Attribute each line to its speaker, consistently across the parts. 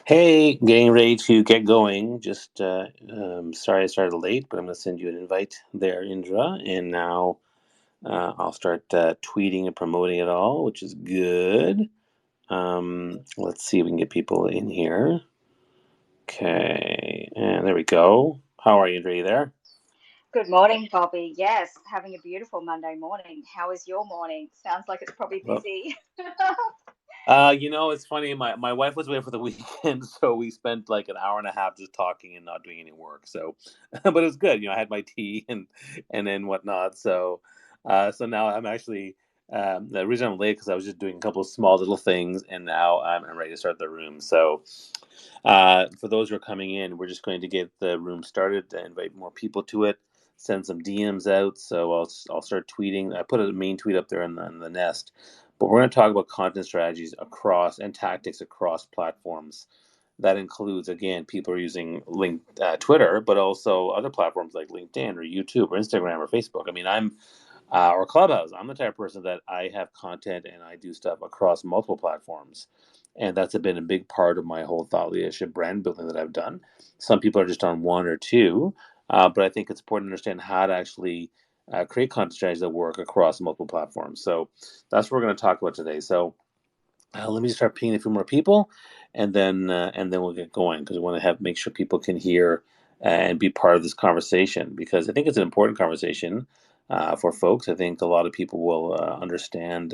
Speaker 1: Hey, getting ready to get going. Just sorry I started late, but I'm going to send you an invite there, Indra. And now I'll start tweeting and promoting it all, which is good. Let's see if we can get people in here. Okay, and there we go. How are you, Indra? You there?
Speaker 2: Good morning, Bobby. Yes, having a beautiful Monday morning. How is your morning? Sounds like it's probably
Speaker 1: Well,
Speaker 2: busy.
Speaker 1: it's funny. My wife was away for the weekend, so we spent like an hour and a half just talking and not doing any work. So, but it was good. I had my tea and then whatnot. So now I'm actually the reason I'm late because I was just doing a couple of small little things, and now I'm ready to start the room. So, for those who are coming in, we're just going to get the room started, invite more people to it, send some DMs out. So I'll start tweeting. I put a main tweet up there in the nest, but we're going to talk about content strategies across and tactics across platforms. That includes, again, people are using Twitter, but also other platforms like LinkedIn or YouTube or Instagram or Facebook. I mean, or Clubhouse. I'm the type of person that I have content and I do stuff across multiple platforms. And that's been a big part of my whole thought leadership brand building that I've done. Some people are just on one or two, but I think it's important to understand how to actually create content strategies that work across multiple platforms. So that's what we're going to talk about today. So let me just start pinging a few more people, and then we'll get going because we want to have make sure people can hear and be part of this conversation because I think it's an important conversation for folks. I think a lot of people will understand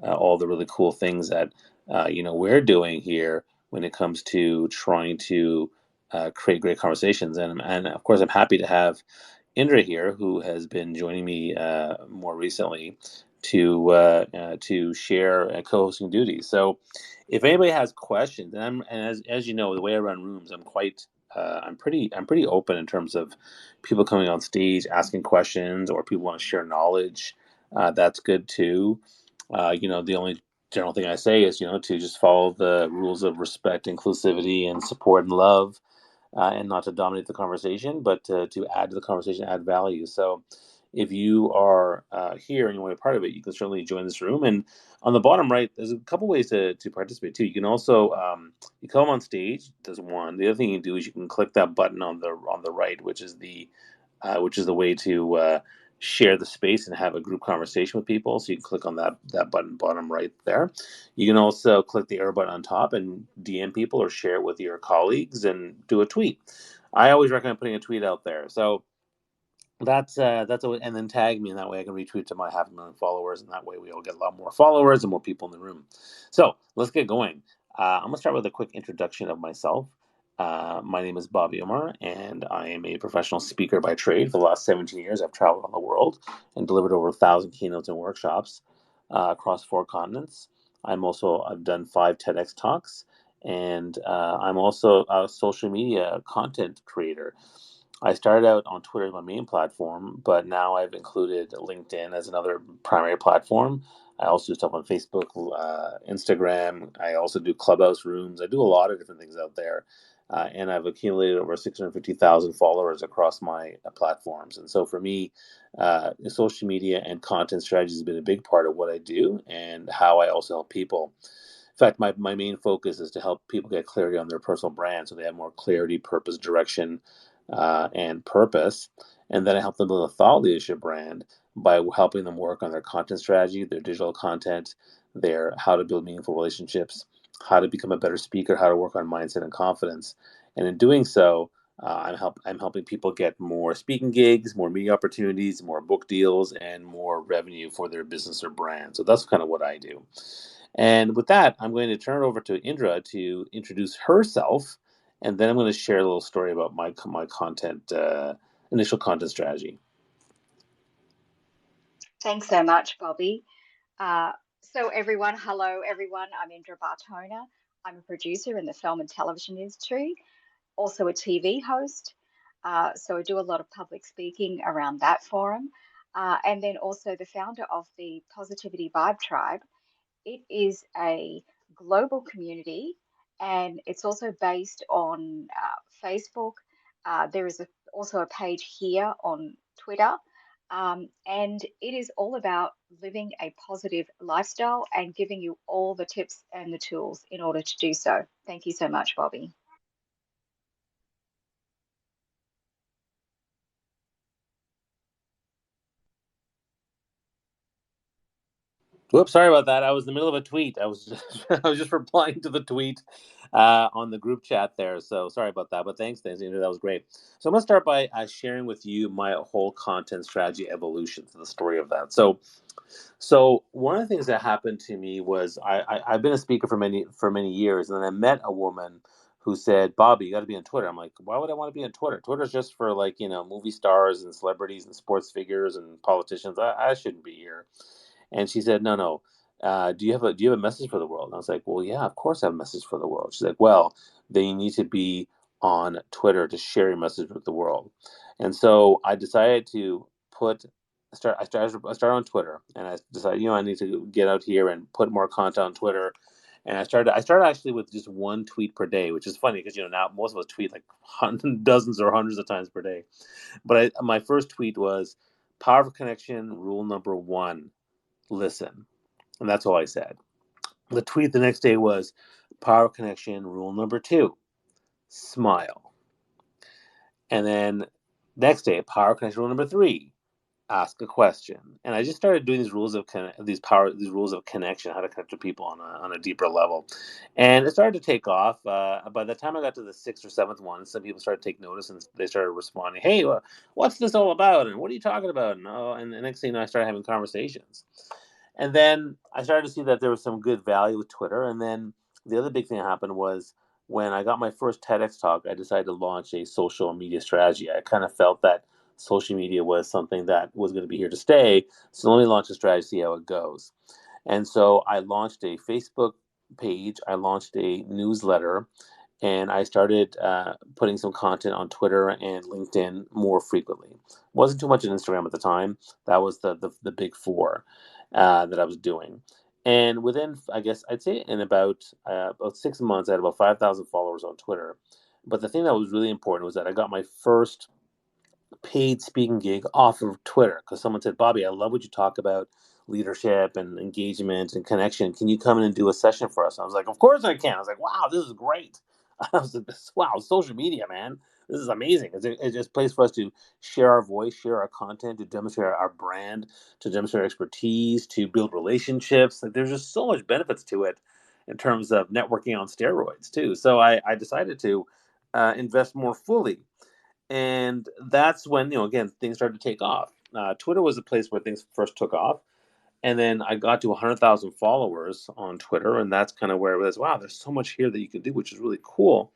Speaker 1: all the really cool things that we're doing here when it comes to trying to create great conversations. And of course, I'm happy to have Indra here, who has been joining me more recently to share co-hosting duties. So, if anybody has questions, and as you know, the way I run rooms, I'm pretty open in terms of people coming on stage asking questions or people want to share knowledge. That's good too. The only general thing I say is to just follow the rules of respect, inclusivity, and support and love, and not to dominate the conversation, but to add to the conversation, add value. So, if you are here and you want to be part of it, you can certainly join this room. And on the bottom right, there's a couple ways to participate too. You can also you come on stage. There's one. The other thing you can do is you can click that button on the right, which is the way to share the space and have a group conversation with people. So you can click on that button bottom right there. You can also click the arrow button on top and DM people or share it with your colleagues and do a tweet. I always recommend putting a tweet out there. So and then tag me, and that way I can retweet to my 500,000 followers, and that way we all get a lot more followers and more people in the room. So let's get going. I'm gonna start with a quick introduction of myself. My name is Bobby Omar, and I am a professional speaker by trade. For the last 17 years, I've traveled on the world and delivered over 1,000 keynotes and workshops across 4 continents. I've done 5 TEDx talks, and I'm also a social media content creator. I started out on Twitter as my main platform, but now I've included LinkedIn as another primary platform. I also do stuff on Facebook, Instagram. I also do Clubhouse rooms. I do a lot of different things out there. And I've accumulated over 650,000 followers across my platforms. And so for me, social media and content strategy has been a big part of what I do and how I also help people. In fact, my main focus is to help people get clarity on their personal brand so they have more clarity, purpose, direction, and purpose. And then I help them build a thought leadership brand by helping them work on their content strategy, their digital content, their how to build meaningful relationships, how to become a better speaker, how to work on mindset and confidence. And in doing so, I'm helping people get more speaking gigs, more media opportunities, more book deals, and more revenue for their business or brand. So that's kind of what I do. And with that, I'm going to turn it over to Indra to introduce herself, and then I'm going to share a little story about my content initial content strategy.
Speaker 2: Thanks so much, Bobby. Uh, Hello everyone. I'm Indra Bartona. I'm a producer in the film and television industry, also a TV host. So I do a lot of public speaking around that forum. And then also the founder of the Positivity Vibe Tribe. It is a global community and it's also based on Facebook. There is also a page here on Twitter. And it is all about living a positive lifestyle and giving you all the tips and the tools in order to do so. Thank you so much, Bobby.
Speaker 1: Whoops, sorry about that. I was in the middle of a tweet. I was just, I was just replying to the tweet on the group chat there. So sorry about that. But thanks, Andrew. That was great. So I'm going to start by sharing with you my whole content strategy evolution, to the story of that. So one of the things that happened to me was I've been a speaker for many years, and then I met a woman who said, "Bobby, you got to be on Twitter." I'm like, "Why would I want to be on Twitter? Twitter's just for, like, movie stars and celebrities and sports figures and politicians. I shouldn't be here." And she said, "No, no. Do you have a message for the world?" And I was like, "Well, yeah, of course I have a message for the world." She's like, "Well, then you need to be on Twitter to share your message with the world." And so I decided to put I started on Twitter, and I decided, I need to get out here and put more content on Twitter. And I started actually with just one tweet per day, which is funny because now most of us tweet like dozens or hundreds of times per day. But my first tweet was, "Power of connection, rule number one: listen." And that's all I said. The tweet the next day was, "Power of connection, rule number two: smile." And then next day, power of connection, rule number three: ask a question. And I just started doing these rules of connection, how to connect to people on a deeper level, and it started to take off. By the time I got to the sixth or seventh one, some people started to take notice, and they started responding, "Hey, what's this all about? And what are you talking about?" And the next thing you know, I started having conversations. And then I started to see that there was some good value with Twitter. And then the other big thing that happened was, when I got my first TEDx talk, I decided to launch a social media strategy. I kind of felt that social media was something that was going to be here to stay. So let me launch a strategy, see how it goes. And so I launched a Facebook page, I launched a newsletter, and I started putting some content on Twitter and LinkedIn more frequently. Wasn't too much on Instagram at the time. That was the big four that I was doing. And within, I guess, I'd say in about 6 months, I had about 5,000 followers on Twitter. But the thing that was really important was that I got my first paid speaking gig off of Twitter, because someone said, "Bobby, I love what you talk about leadership and engagement and connection. Can you come in and do a session for us?" I was like, "Of course I can." I was like, "Wow, this is great." I was like, "Wow, social media, man. This is amazing. It's just a place for us to share our voice, share our content, to demonstrate our brand, to demonstrate our expertise, to build relationships. Like, there's just so much benefits to it in terms of networking on steroids, too." So I decided to invest more fully, and that's when, again, things started to take off. Twitter was a place where things first took off, and then I got to 100,000 followers on Twitter, and that's kind of where it was. Wow, there's so much here that you can do, which is really cool.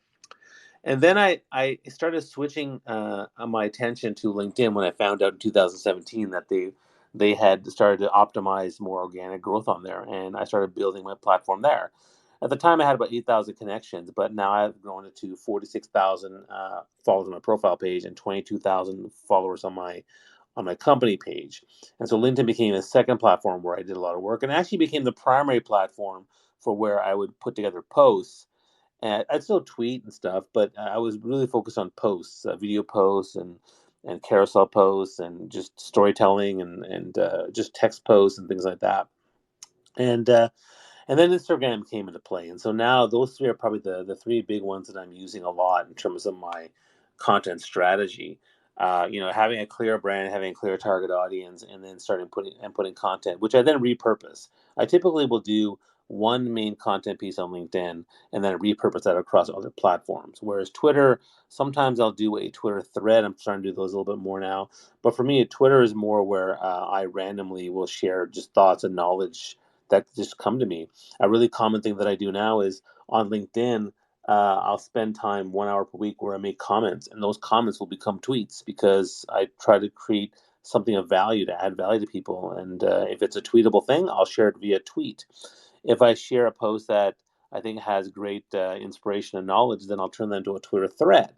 Speaker 1: And then I started switching my attention to LinkedIn when I found out in 2017 that they had started to optimize more organic growth on there, and I started building my platform there. At the time, I had about 8,000 connections, but now I've grown it to 46,000 followers on my profile page and 22,000 followers on my company page. And so LinkedIn became a second platform where I did a lot of work, and actually became the primary platform for where I would put together posts. And I'd still tweet and stuff, but I was really focused on posts, video posts, and carousel posts, and just storytelling, and just text posts and things like that. And then Instagram came into play. And so now those three are probably the three big ones that I'm using a lot in terms of my content strategy. Having a clear brand, having a clear target audience, and then starting putting content, which I then repurpose. I typically will do one main content piece on LinkedIn, and then repurpose that across other platforms. Whereas Twitter, sometimes I'll do a Twitter thread. I'm starting to do those a little bit more now. But for me, Twitter is more where I randomly will share just thoughts and knowledge that just come to me. A really common thing that I do now is on LinkedIn. I'll spend time 1 hour per week where I make comments, and those comments will become tweets, because I try to create something of value to add value to people. And if it's a tweetable thing, I'll share it via tweet. If I share a post that I think has great inspiration and knowledge, then I'll turn that into a Twitter thread.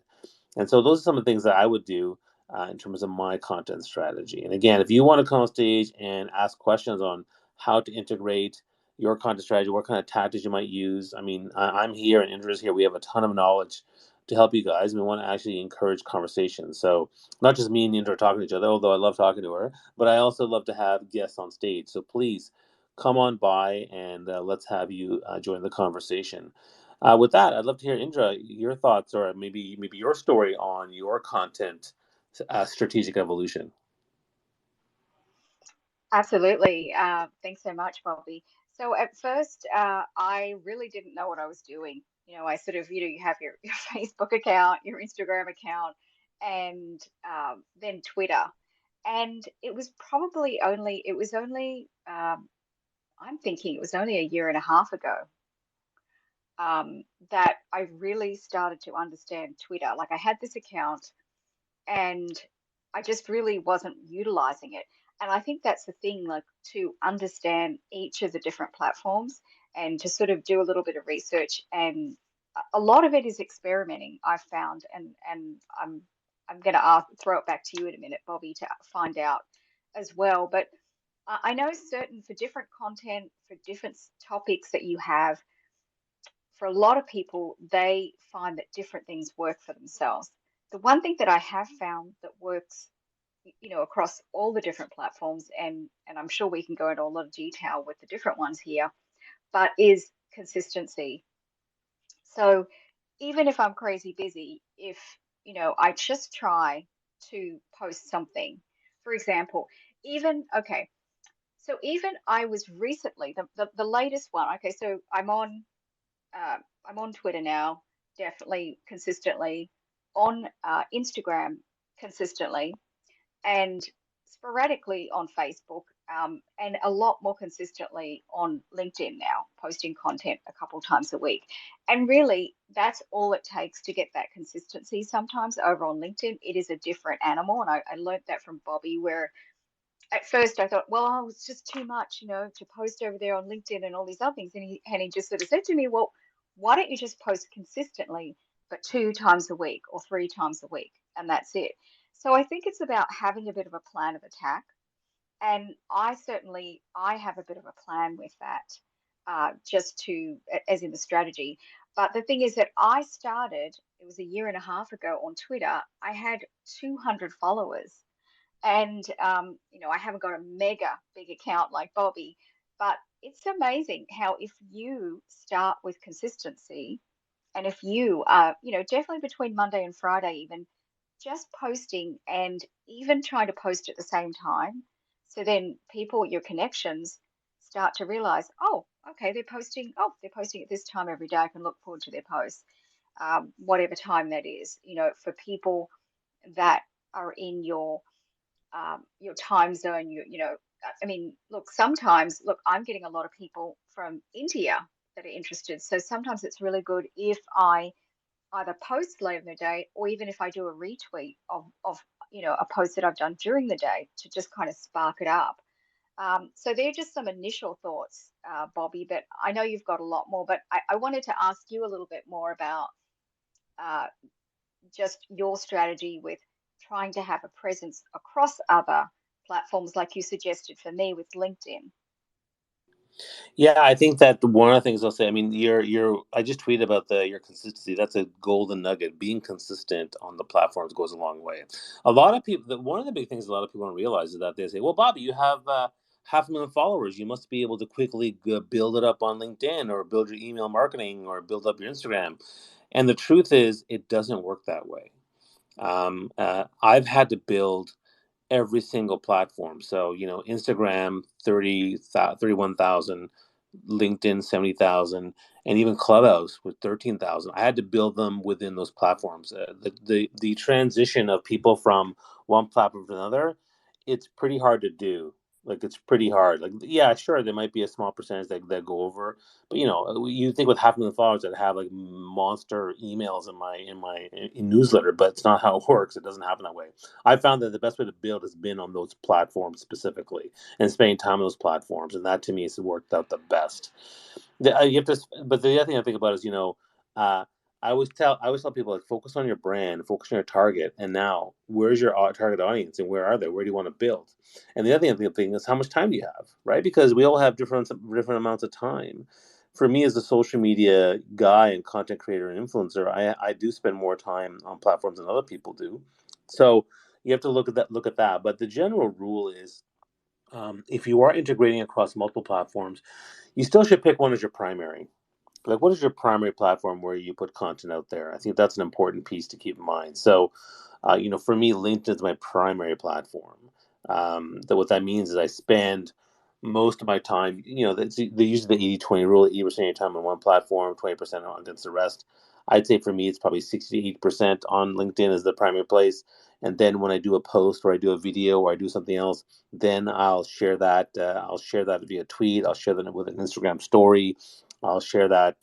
Speaker 1: And so those are some of the things that I would do in terms of my content strategy. And again, if you want to come on stage and ask questions on how to integrate your content strategy, what kind of tactics you might use, I mean, I'm here and Indra's here. We have a ton of knowledge to help you guys. We want to actually encourage conversation. So not just me and Indra talking to each other, although I love talking to her, but I also love to have guests on stage. So please come on by and let's have you join the conversation. With that, I'd love to hear Indra your thoughts, or maybe your story on your content strategic evolution.
Speaker 2: Absolutely. Thanks so much, Bobby. So at first, I really didn't know what I was doing. I sort of, you have your Facebook account, your Instagram account, and then Twitter. And it was only, I'm thinking it was only a year and a half ago that I really started to understand Twitter. Like I had this account and I just really wasn't utilizing it. And I think that's the thing, like to understand each of the different platforms and to sort of do a little bit of research. And a lot of it is experimenting, I've found. And I'm going to throw it back to you in a minute, Bobby, to find out as well. But I know certain for different content, for different topics that you have, for a lot of people, they find that different things work for themselves. The one thing that I have found that works, across all the different platforms, and I'm sure we can go into a lot of detail with the different ones here, but is consistency. So even if I'm crazy busy, if I just try to post something, for example, even okay, so even I was recently the latest one. Okay, so uh, I'm on Twitter now, definitely consistently, on Instagram consistently, and sporadically on Facebook, and a lot more consistently on LinkedIn now, posting content a couple times a week. And really, that's all it takes to get that consistency. Sometimes over on LinkedIn, it is a different animal. And I learned that from Bobby, where at first I thought, well, oh, it's just too much, to post over there on LinkedIn and all these other things. And he just sort of said to me, well, why don't you just post consistently, but 2 times a week or 3 times a week, and that's it. So I think it's about having a bit of a plan of attack, and I have a bit of a plan with that, just to as in the strategy. But the thing is that I started, it was a year and a half ago on Twitter. I had 200 followers and I haven't got a mega big account like Bobby, but it's amazing how if you start with consistency and if you definitely between Monday and Friday even just posting and even trying to post at the same time, so then people, your connections, start to realize, oh, okay, they're posting at this time every day. I can look forward to their posts, whatever time that is, for people that are in your time zone. I mean, look, sometimes, look, I'm getting a lot of people from India that are interested. So sometimes it's really good if I either post late in the day or even if I do a retweet of a post that I've done during the day to just kind of spark it up. So they're just some initial thoughts, Bobby, but I know you've got a lot more. But I wanted to ask you a little bit more about uh, just your strategy with trying to have a presence across other platforms, like you suggested for me with LinkedIn.
Speaker 1: Yeah, I think that one of the things I'll say, I mean, I just tweeted about your consistency. That's a golden nugget. Being consistent on the platforms goes a long way. A lot of people, one of the big things a lot of people don't realize is that they say, well, Bobby, you have 500,000 followers. You must be able to quickly build it up on LinkedIn or build your email marketing or build up your Instagram. And the truth is, it doesn't work that way. I've had to build every single platform. So, Instagram 31,000, LinkedIn 70,000, and even Clubhouse with 13,000. I had to build them within those platforms. The transition of people from one platform to another, it's pretty hard to do. Like it's pretty hard. Like yeah, sure, there might be a small percentage that go over, but you think with 500,000 followers that have like monster emails in newsletter, but it's not how it works. It doesn't happen that way. I found that the best way to build has been on those platforms specifically and spending time on those platforms, and that to me has worked out the best. You have to, but the other thing I think about is uh, I always tell people like focus on your brand, focus on your target, and now where's your target audience and where are they? Where do you want to build? And the other thing is how much time do you have, right? Because we all have different amounts of time. for me as a social media guy and content creator and influencer, I do spend more time on platforms than other people do. So you have to look at that. But the general rule is, if you are integrating across multiple platforms, you still should pick one as your primary. Like, what is your primary platform where you put content out there? I think that's an important piece to keep in mind. So, for me, LinkedIn is my primary platform. What that means is I spend most of my time, they use the 80-20 rule, 80% of your time on one platform, 20% on against the rest. I'd say for me, it's probably 60 to 80% on LinkedIn as the primary place. And then when I do a post or I do a video or I do something else, then I'll share that. I'll share that via tweet. I'll share that with an Instagram story. I'll share that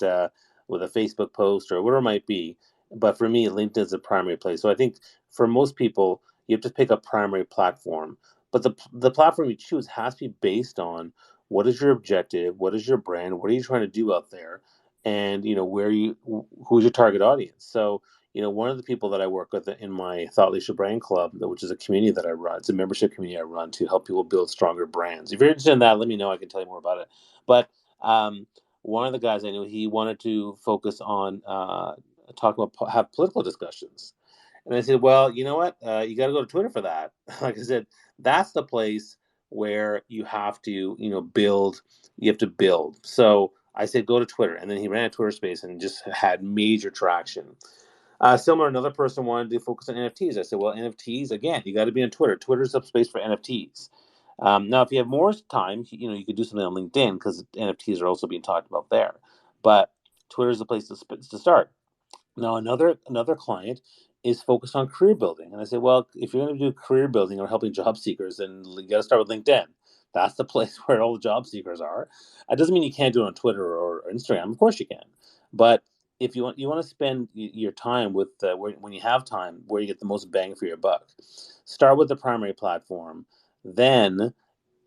Speaker 1: with a Facebook post or whatever it might be. But for me, LinkedIn is the primary place. So I think for most people, you have to pick a primary platform. But the platform you choose has to be based on what is your objective, what is your brand, what are you trying to do out there, and who's your target audience. So one of the people that I work with in my Thought Leadership Brand Club, which is a community that I run, it's a membership community I run to help people build stronger brands. If you're interested in that, let me know. I can tell you more about it. But one of the guys I knew, he wanted to focus on talking about have political discussions. And I said, well, you know what? You got to go to Twitter for that. Like I said, that's the place where you have to, build. You have to build. So I said, go to Twitter. And then he ran a Twitter space and just had major traction. Similar, another person wanted to focus on NFTs. I said, well, NFTs, again, you got to be on Twitter. Twitter's a space for NFTs. Now, if you have more time, you could do something on LinkedIn because NFTs are also being talked about there. But Twitter is the place to start. Now, another client is focused on career building, and I say, well, if you're going to do career building or helping job seekers, then you got to start with LinkedIn. That's the place where all the job seekers are. It doesn't mean you can't do it on Twitter or Instagram. Of course you can, but if you want to spend your time with when you have time, where you get the most bang for your buck, start with the primary platform. Then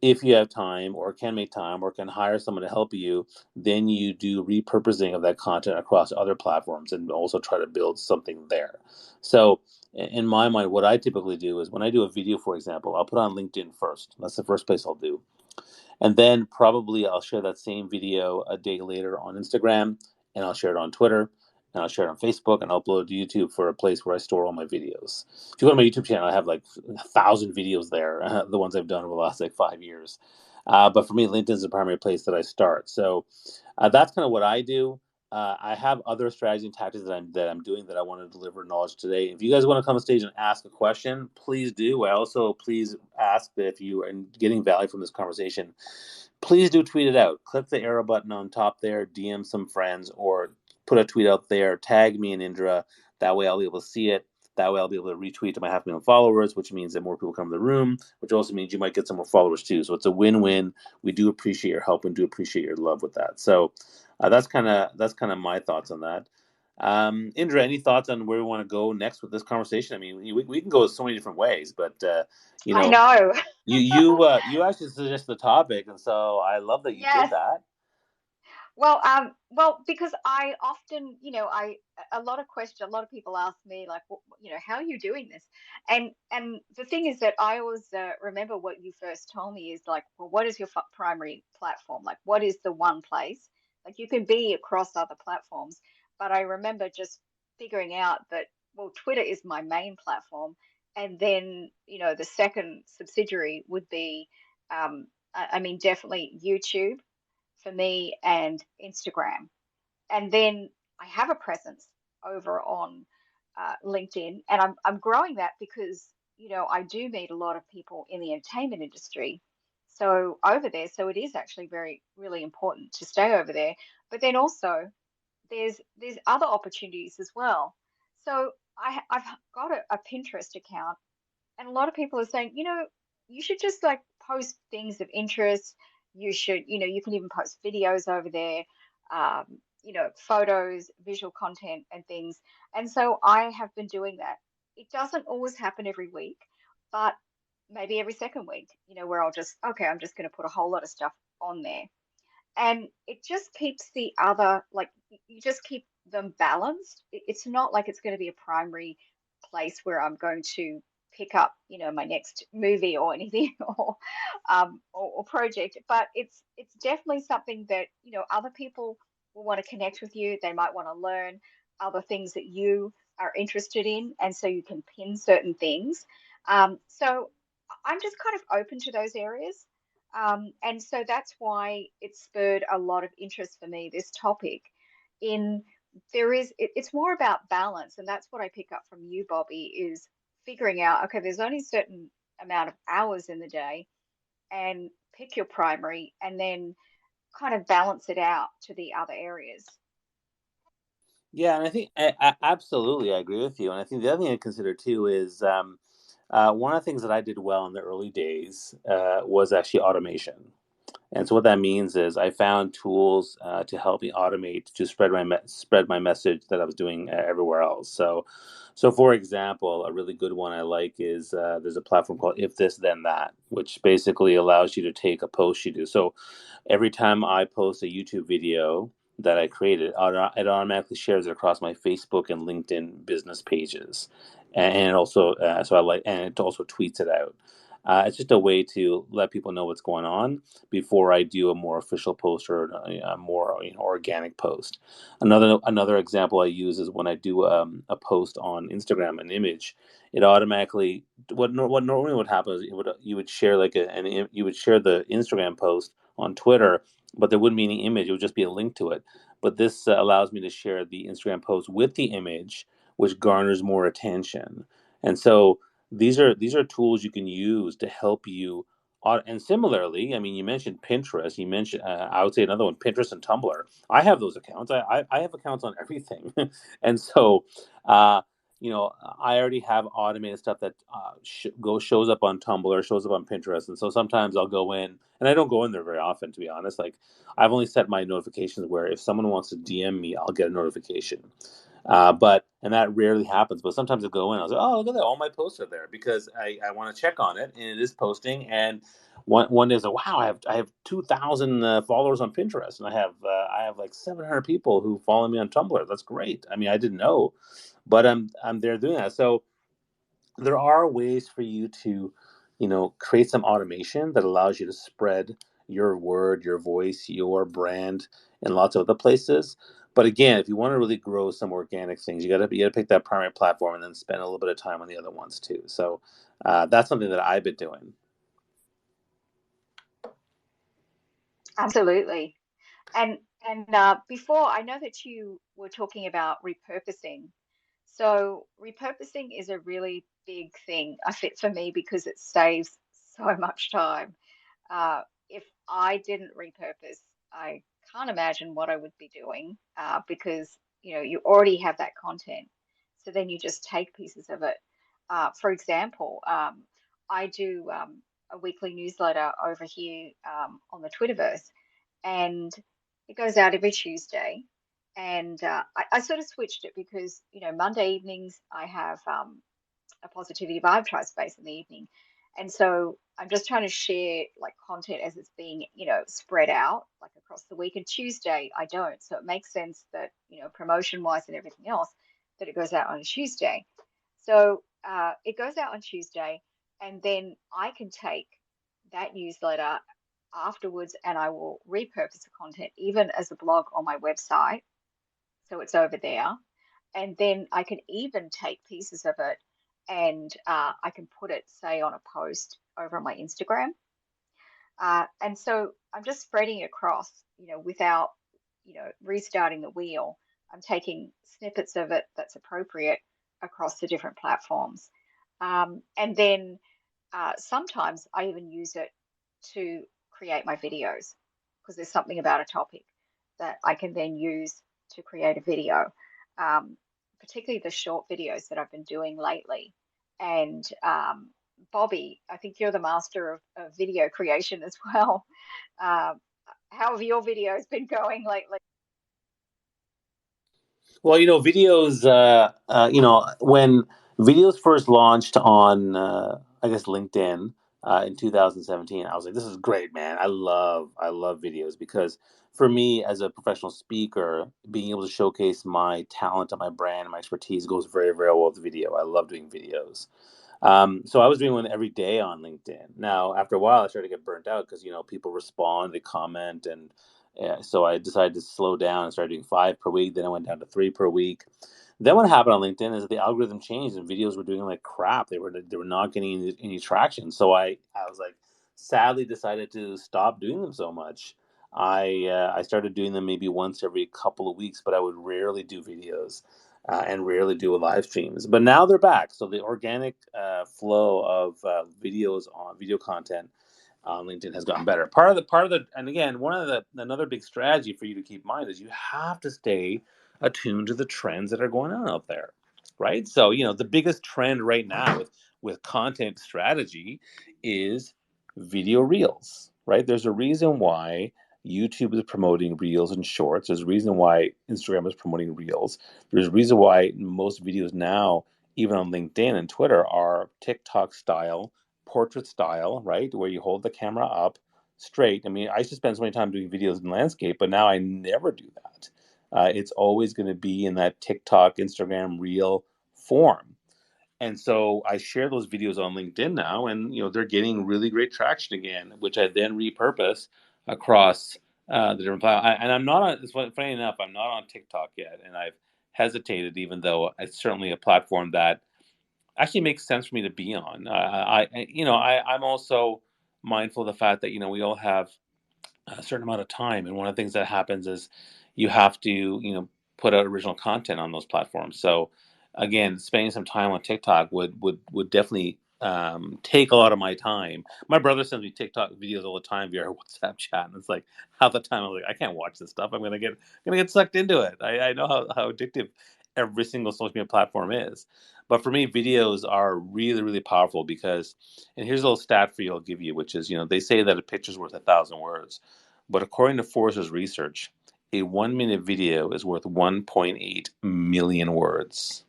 Speaker 1: if you have time or can make time or can hire someone to help you, then you do repurposing of that content across other platforms and also try to build something there. So in my mind, what I typically do is when I do a video, for example, I'll put on LinkedIn first. That's the first place I'll do. And then probably I'll share that same video a day later on Instagram, and I'll share it on Twitter, and I'll share it on Facebook, and I'll upload it to YouTube for a place where I store all my videos. If you go to my YouTube channel, I have like 1,000 videos there, the ones I've done over the last like 5 years. But for me, LinkedIn is the primary place that I start. So that's kind of what I do. I have other strategies and tactics that I'm doing that I want to deliver knowledge today. If you guys want to come on stage and ask a question, please do. I also please ask that if you are getting value from this conversation, please do tweet it out. Click the arrow button on top there, DM some friends, or put a tweet out there. Tag me and Indra. That way I'll be able to see it. That way I'll be able to retweet to my 500,000 followers, which means that more people come to the room, which also means you might get some more followers too. So it's a win-win. We do appreciate your help and do appreciate your love with that. So that's kind of my thoughts on that. Indra, any thoughts on where we want to go next with this conversation? I mean, we can go so many different ways, but you
Speaker 2: I
Speaker 1: know,
Speaker 2: know.
Speaker 1: you actually suggested the topic, and so I love that you did
Speaker 2: Yes.
Speaker 1: that.
Speaker 2: Well, because I often, a lot of people ask me like, how are you doing this? And the thing is that I always remember what you first told me is like, well, what is your primary platform? Like, what is the one place? Like, you can be across other platforms, but I remember just figuring out that, well, Twitter is my main platform, and then, the second subsidiary would be, I mean, definitely YouTube for me and Instagram. And then I have a presence over on LinkedIn, and I'm growing that because I do meet a lot of people in the entertainment industry. So over there, so it is actually very really important to stay over there. But then also there's other opportunities as well. So I've got a Pinterest account, and a lot of people are saying, you should just like post things of interest. You should, you can even post videos over there, um, photos, visual content, and things. And so I have been doing that. It doesn't always happen every week, but maybe every second week, where okay, I'm just going to put a whole lot of stuff on there. And it just keeps the other, like, you just keep them balanced. It's not like it's going to be a primary place where I'm going to pick up, my next movie or anything or project, but it's definitely something that, other people will want to connect with you. They might want to learn other things that you are interested in, and so you can pin certain things. So I'm just kind of open to those areas. And so that's why it spurred a lot of interest for me, this topic. In it's more about balance, and that's what I pick up from you, Bobby, is figuring out, okay, there's only a certain amount of hours in the day, and pick your primary, and then kind of balance it out to the other areas.
Speaker 1: Yeah, and I think absolutely I agree with you. And I think the other thing to consider too is one of the things that I did well in the early days was actually automation. And so what that means is I found tools to help me automate to spread my message that I was doing everywhere else. So for example, a really good one I like is there's a platform called If This Then That, which basically allows you to take a post you do. So every time I post a YouTube video that I created, it automatically shares it across my Facebook and LinkedIn business pages, and it also and it also tweets it out. It's just a way to let people know what's going on before I do a more official post or a more organic post. Another example I use is when I do a post on Instagram, an image, it automatically what normally would happen is you would share you would share the Instagram post on Twitter, but there wouldn't be any image; it would just be a link to it. But this allows me to share the Instagram post with the image, which garners more attention. And so these are tools you can use to help you. And similarly, I mean, you mentioned Pinterest. You mentioned I would say another one, Pinterest and Tumblr. I have those accounts. I have accounts on everything, and so. Uh, I already have automated stuff that shows up on Tumblr, shows up on Pinterest, and so sometimes I'll go in, and I don't go in there very often, to be honest. Like I've only set my notifications where if someone wants to DM me, I'll get a notification. But and that rarely happens. But sometimes I go in, I was like, oh, look at that, all my posts are there because I want to check on it, and it is posting. And one day, I was like, wow, I have 2,000 followers on Pinterest, and I have like 700 people who follow me on Tumblr. That's great. I mean, I didn't know, but I'm there doing that. So there are ways for you to, create some automation that allows you to spread your word, your voice, your brand in lots of other places. But again, if you want to really grow some organic things, you gotta pick that primary platform and then spend a little bit of time on the other ones too. So that's something that I've been doing.
Speaker 2: Absolutely. And before, I know that you were talking about repurposing. So repurposing is a really big thing, I think, for me because it saves so much time. If I didn't repurpose, I can't imagine what I would be doing because you already have that content. So then you just take pieces of it. For example, I do a weekly newsletter over here on the Twitterverse, and it goes out every Tuesday. And I sort of switched it because Monday evenings I have a positivity vibe tribe space in the evening. And so I'm just trying to share like content as it's being, spread out like across the week. And Tuesday I don't. So it makes sense that, promotion wise and everything else, that it goes out on a Tuesday. So it goes out on Tuesday, and then I can take that newsletter afterwards and I will repurpose the content even as a blog on my website. So it's over there, and then I can even take pieces of it and I can put it, say, on a post over on my Instagram. And so I'm just spreading it across, without, restarting the wheel. I'm taking snippets of it that's appropriate across the different platforms. And then sometimes I even use it to create my videos because there's something about a topic that I can then use to create a video, um, particularly the short videos that I've been doing lately. And Bobby, I think you're the master of video creation as well. Um, how have your videos been going lately?
Speaker 1: Well, videos. When videos first launched on, I guess LinkedIn in 2017, I was like, "This is great, man! I love videos because for me as a professional speaker, being able to showcase my talent and my brand and my expertise goes very, very well with video. I love doing videos. So I was doing one every day on LinkedIn. Now, after a while, I started to get burnt out because people respond, they comment, and So I decided to slow down and started doing 5 per week. Then I went down to 3 per week. Then what happened on LinkedIn is that the algorithm changed and videos were doing like crap. They were not getting any traction. So I was like, sadly decided to stop doing them so much. I started doing them maybe once every couple of weeks, but I would rarely do videos and rarely do live streams. But now they're back. So the organic flow of videos on video content on LinkedIn has gotten better. And again, one of the another big strategy for you to keep in mind is you have to stay attuned to the trends that are going on out there, right? So the biggest trend right now with content strategy is video reels, right? There's a reason why YouTube is promoting reels and shorts. There's a reason why Instagram is promoting reels. There's a reason why most videos now, even on LinkedIn and Twitter, are TikTok style, portrait style, right? Where you hold the camera up straight. I mean, I used to spend so many time doing videos in landscape, but now I never do that. It's always going to be in that TikTok, Instagram reel form. And so I share those videos on LinkedIn now, and they're getting really great traction again, which I then repurpose across the different platforms. And I'm not on. It's funny enough, I'm not on TikTok yet, and I've hesitated, even though it's certainly a platform that actually makes sense for me to be on. I'm also mindful of the fact that we all have a certain amount of time, and one of the things that happens is you have to put out original content on those platforms. So again, spending some time on TikTok would definitely take a lot of my time. My brother sends me TikTok videos all the time via our WhatsApp chat, and it's like half the time I'm like, I can't watch this stuff. I'm gonna get sucked into it. I know how addictive every single social media platform is. But for me, videos are really, really powerful because, and here's a little stat for you I'll give you, which is, they say that a picture's worth 1,000 words. But according to Forrester's research, a 1 minute video is worth 1.8 million words.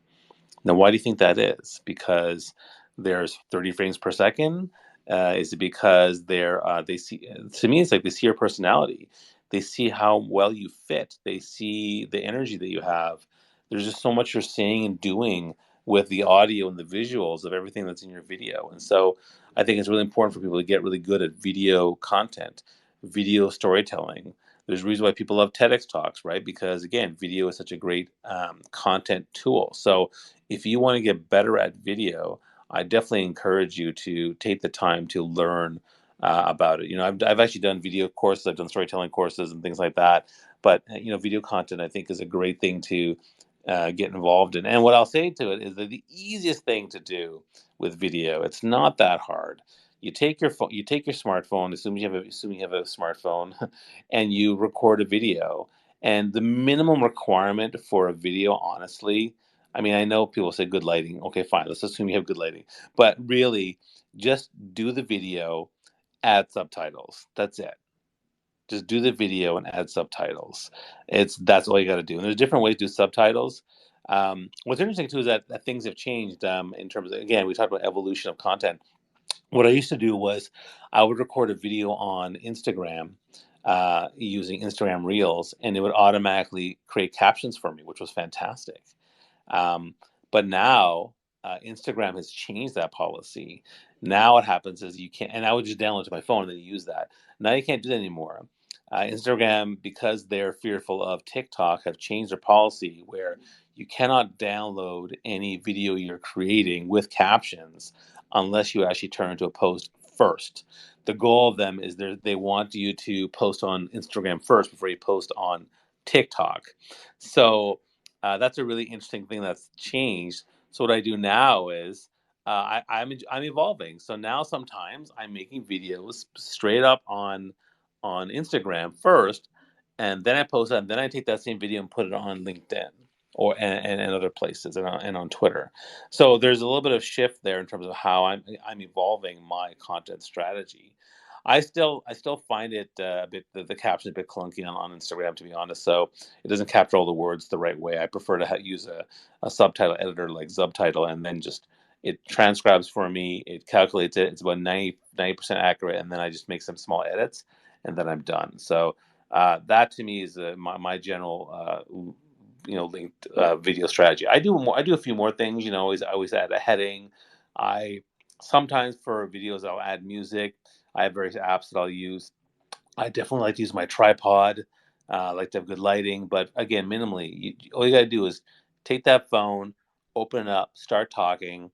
Speaker 1: Now, why do you think that is? Because there's 30 frames per second? Is it because they see, to me, it's like they see your personality. They see how well you fit. They see the energy that you have. There's just so much you're saying and doing with the audio and the visuals of everything that's in your video. And so I think it's really important for people to get really good at video content, video storytelling. There's a reason why people love TEDx talks, right? Because again, video is such a great content tool. So if you want to get better at video, I definitely encourage you to take the time to learn about it. I've actually done video courses, I've done storytelling courses and things like that. But video content I think is a great thing to get involved in. And what I'll say to it is that the easiest thing to do with video, it's not that hard. You take your phone, you take your smartphone, assuming you have a smartphone, and you record a video. And the minimum requirement for a video, honestly, I mean, I know people say good lighting. Okay, fine. Let's assume you have good lighting. But really, just do the video, add subtitles. That's it. Just do the video and add subtitles. That's all you got to do. And there's different ways to do subtitles. What's interesting too is that things have changed in terms of, again, we talked about evolution of content. What I used to do was I would record a video on Instagram using Instagram Reels, and it would automatically create captions for me, which was fantastic. Um, but now Instagram has changed that policy. Now what happens is you can't, and I would just download it to my phone and then use that. Now you can't do that anymore. Instagram, because they're fearful of TikTok, have changed their policy where you cannot download any video you're creating with captions unless you actually turn to a post first. The goal of them is they want you to post on Instagram first before you post on TikTok. So that's a really interesting thing that's changed. So what I do now is I'm evolving. So now sometimes I'm making videos straight up on Instagram first, and then I post that, and then I take that same video and put it on LinkedIn or and other places and on Twitter. So there's a little bit of shift there in terms of how I'm evolving my content strategy. I still find it a bit the caption a bit clunky on Instagram, to be honest. So it doesn't capture all the words the right way. I prefer to use a subtitle editor like Subtitle, and then just it transcribes for me. It calculates it. It's about 90% accurate, and then I just make some small edits, and then I'm done. So that to me is my general linked video strategy. I do a few more things. I always add a heading. I sometimes for videos I'll add music. I have various apps that I'll use. I definitely like to use my tripod. I like to have good lighting, but again, minimally. All you got to do is take that phone, open it up, start talking,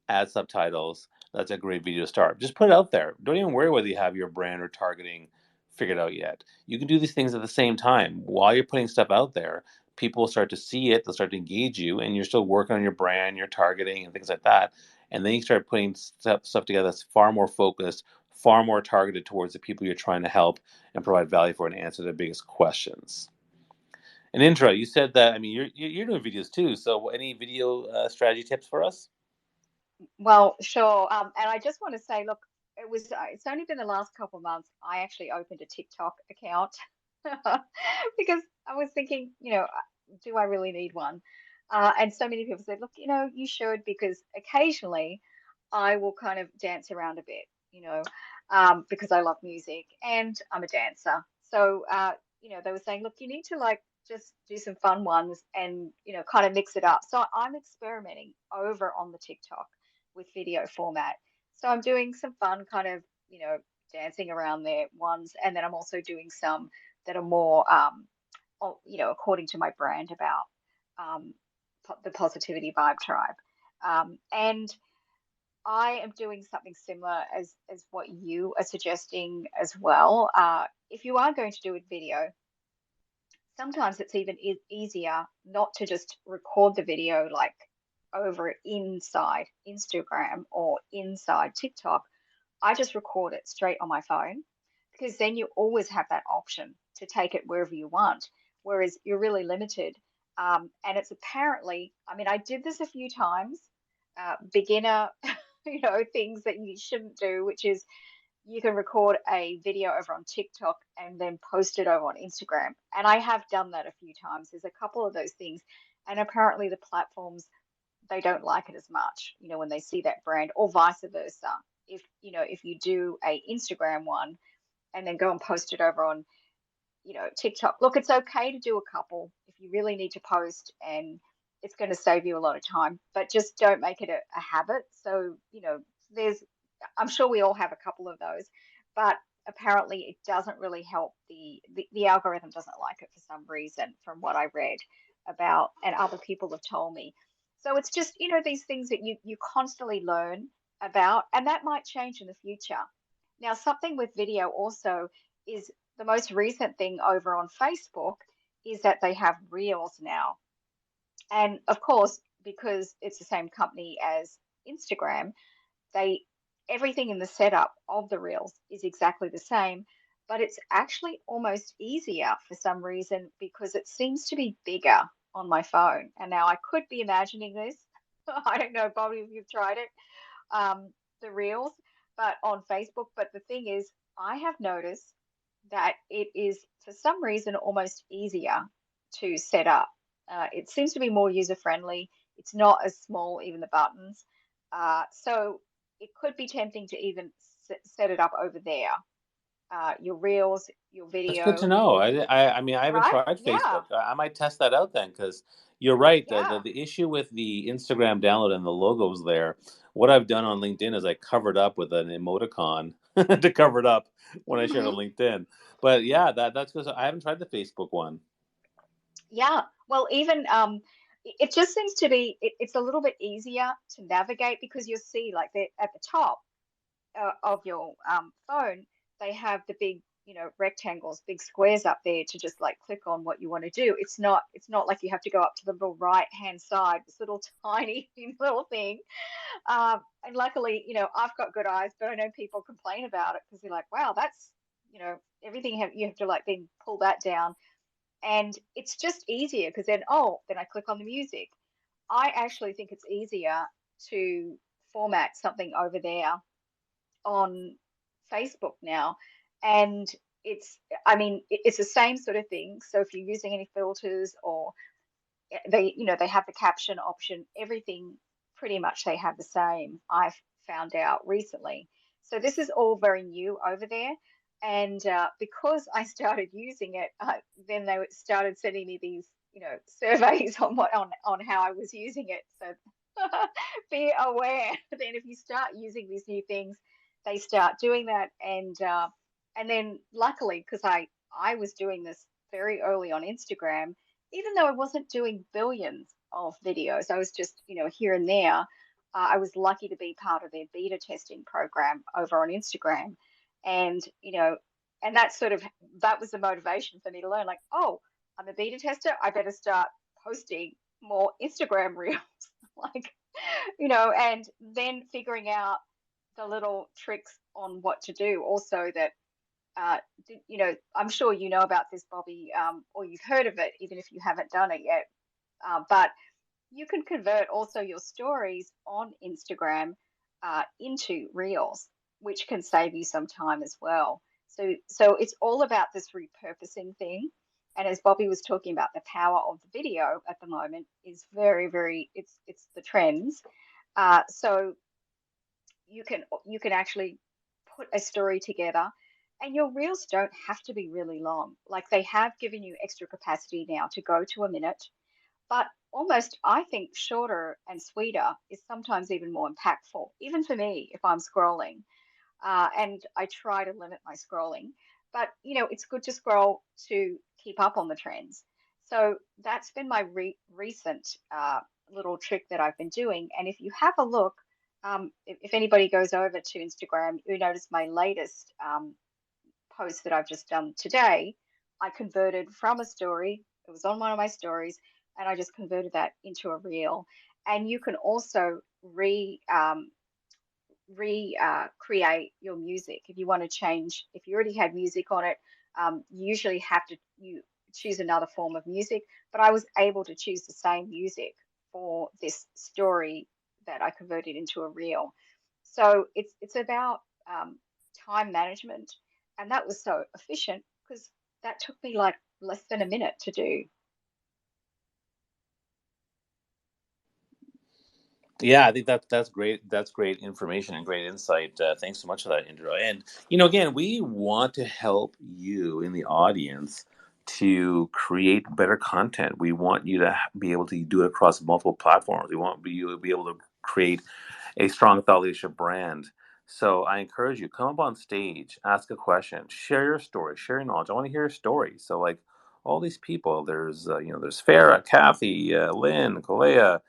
Speaker 1: add subtitles. That's a great video to start. Just put it out there. Don't even worry whether you have your brand or targeting figured out yet. You can do these things at the same time. While you're putting stuff out there, people will start to see it, they'll start to engage you, and you're still working on your brand, your targeting, and things like that. And then you start putting stuff together that's far more focused, far more targeted towards the people you're trying to help and provide value for and answer their biggest questions. And Indra, you said that, I mean, you're doing videos too. So any video strategy tips for us?
Speaker 2: Well, sure. And I just want to say, look, it's only been the last couple of months I actually opened a TikTok account because I was thinking, do I really need one? And so many people said, look, you should, because occasionally I will kind of dance around a bit, because I love music and I'm a dancer. So, they were saying, look, you need to like just do some fun ones and, kind of mix it up. So I'm experimenting over on the TikTok with video format. So I'm doing some fun kind of, dancing around there ones. And then I'm also doing some that are more, according to my brand about um, the Positivity Vibe Tribe. And I am doing something similar as what you are suggesting as well. If you are going to do a video, sometimes it's even easier not to just record the video like over inside Instagram or inside TikTok. I just record it straight on my phone because then you always have that option to take it wherever you want, whereas you're really limited. And it's apparently, I mean, I did this a few times, beginner, things that you shouldn't do, which is you can record a video over on TikTok and then post it over on Instagram. And I have done that a few times. There's a couple of those things. And apparently the platforms, they don't like it as much, when they see that brand, or vice versa. If you do a Instagram one and then go and post it over on, TikTok. Look, it's okay to do a couple if you really need to post and it's going to save you a lot of time, but just don't make it a habit. So, there's I'm sure we all have a couple of those, but apparently it doesn't really help the algorithm doesn't like it for some reason from what I read about and other people have told me. So it's just, these things that you constantly learn about and that might change in the future. Now, something with video also is the most recent thing over on Facebook is that they have Reels now. And of course, because it's the same company as Instagram, they everything in the setup of the Reels is exactly the same, but it's actually almost easier for some reason because it seems to be bigger on my phone. And now I could be imagining this. I don't know, Bobby, if you've tried it, the Reels, but on Facebook. But the thing is, I have noticed that it is for some reason almost easier to set up. It seems to be more user friendly. It's not as small, even the buttons. So it could be tempting to even set it up over there. Your reels, your
Speaker 1: That's good to
Speaker 2: video,
Speaker 1: know. I mean, I haven't
Speaker 2: right?
Speaker 1: tried
Speaker 2: Yeah,
Speaker 1: Facebook. I might test that out then, because you're right. The,
Speaker 2: yeah.
Speaker 1: the issue with the Instagram download and the logos there, what I've done on LinkedIn is I covered up with an emoticon to cover it up when I shared on
Speaker 2: Hmm.
Speaker 1: LinkedIn. But yeah, that's because I haven't tried the Facebook one.
Speaker 2: Yeah. Well, even it just seems to be it's a little bit easier to navigate because you'll see like they're at the top of your phone, they have the big, rectangles, big squares up there to just like click on what you want to do. It's not like you have to go up to the little right hand side, this little tiny little thing. And luckily, I've got good eyes, but I know people complain about it because they're like, wow, that's, everything you have to like then pull that down. And it's just easier because then I click on the music. I actually think it's easier to format something over there on Facebook now, and it's I mean it's the same sort of thing. So if you're using any filters or they have the caption option, everything pretty much they have the same. I've found out recently. So this is all very new over there. And because I started using it, then they started sending me these, surveys on on how I was using it. So be aware. Then if you start using these new things, they start doing that, And then luckily, because I was doing this very early on Instagram, even though I wasn't doing billions of videos, I was just, here and there. I was lucky to be part of their beta testing program over on Instagram. And, and that was the motivation for me to learn, like, oh, I'm a beta tester. I better start posting more Instagram reels. Like, and then figuring out the little tricks on what to do. Also, that uh, I'm sure you know about this, Bobby, or you've heard of it, even if you haven't done it yet. But you can convert also your stories on Instagram into reels, which can save you some time as well. So it's all about this repurposing thing. And as Bobby was talking about, the power of the video at the moment is very, very, it's the trends. So you can actually put a story together, and your reels don't have to be really long. Like, they have given you extra capacity now to go to a minute, but almost, I think, shorter and sweeter is sometimes even more impactful, even for me if I'm scrolling. And I try to limit my scrolling, but it's good to scroll to keep up on the trends. So that's been my recent little trick that I've been doing. And if you have a look, if anybody goes over to Instagram, you notice my latest post that I've just done today. I converted from a story, it was on one of my stories, and I just converted that into a reel. And you can also create your music if you want to change. If you already had music on it, you usually have to you choose another form of music, but I was able to choose the same music for this story that I converted into a reel. So it's about time management, and that was so efficient because that took me like less than a minute to do.
Speaker 1: Yeah, I think that's great. That's great information and great insight. Thanks so much for that, Indra. And again, we want to help you in the audience to create better content. We want you to be able to do it across multiple platforms. We want you to be able to create a strong thought leadership brand. So I encourage you, come up on stage, ask a question, share your story, share your knowledge. I want to hear your story. So like all these people, there's Farah, Kathy, Lynn, Kalea,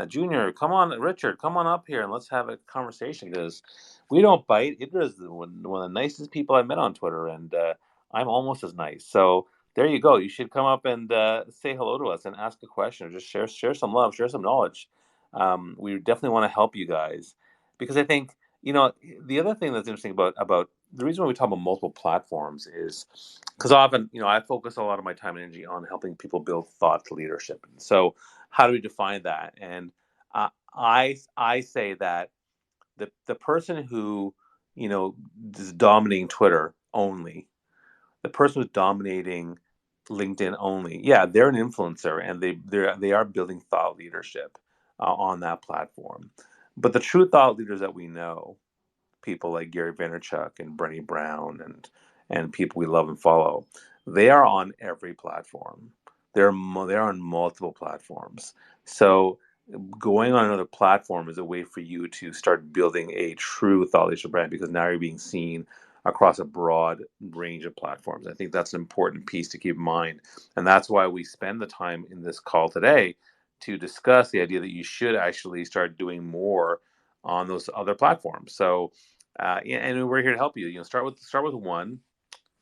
Speaker 1: Junior. Come on, Richard, come on up here and let's have a conversation because we don't bite. It is one of the nicest people I met on Twitter, and I'm almost as nice. So there you go. You should come up and say hello to us and ask a question or just share some love, share some knowledge. We definitely want to help you guys because I think the other thing that's interesting about the reason why we talk about multiple platforms is because often I focus a lot of my time and energy on helping people build thought leadership. And so how do we define that? And I say that the person who is dominating Twitter only, the person who's dominating LinkedIn only, yeah, they're an influencer and they are building thought leadership on that platform. But the true thought leaders that we know, people like Gary Vaynerchuk and Brené Brown and people we love and follow, they are on every platform. They're on multiple platforms. So going on another platform is a way for you to start building a true thought leadership brand because now you're being seen across a broad range of platforms. I think that's an important piece to keep in mind. And that's why we spend the time in this call today to discuss the idea that you should actually start doing more on those other platforms. So, yeah, and we're here to help you. Start with one,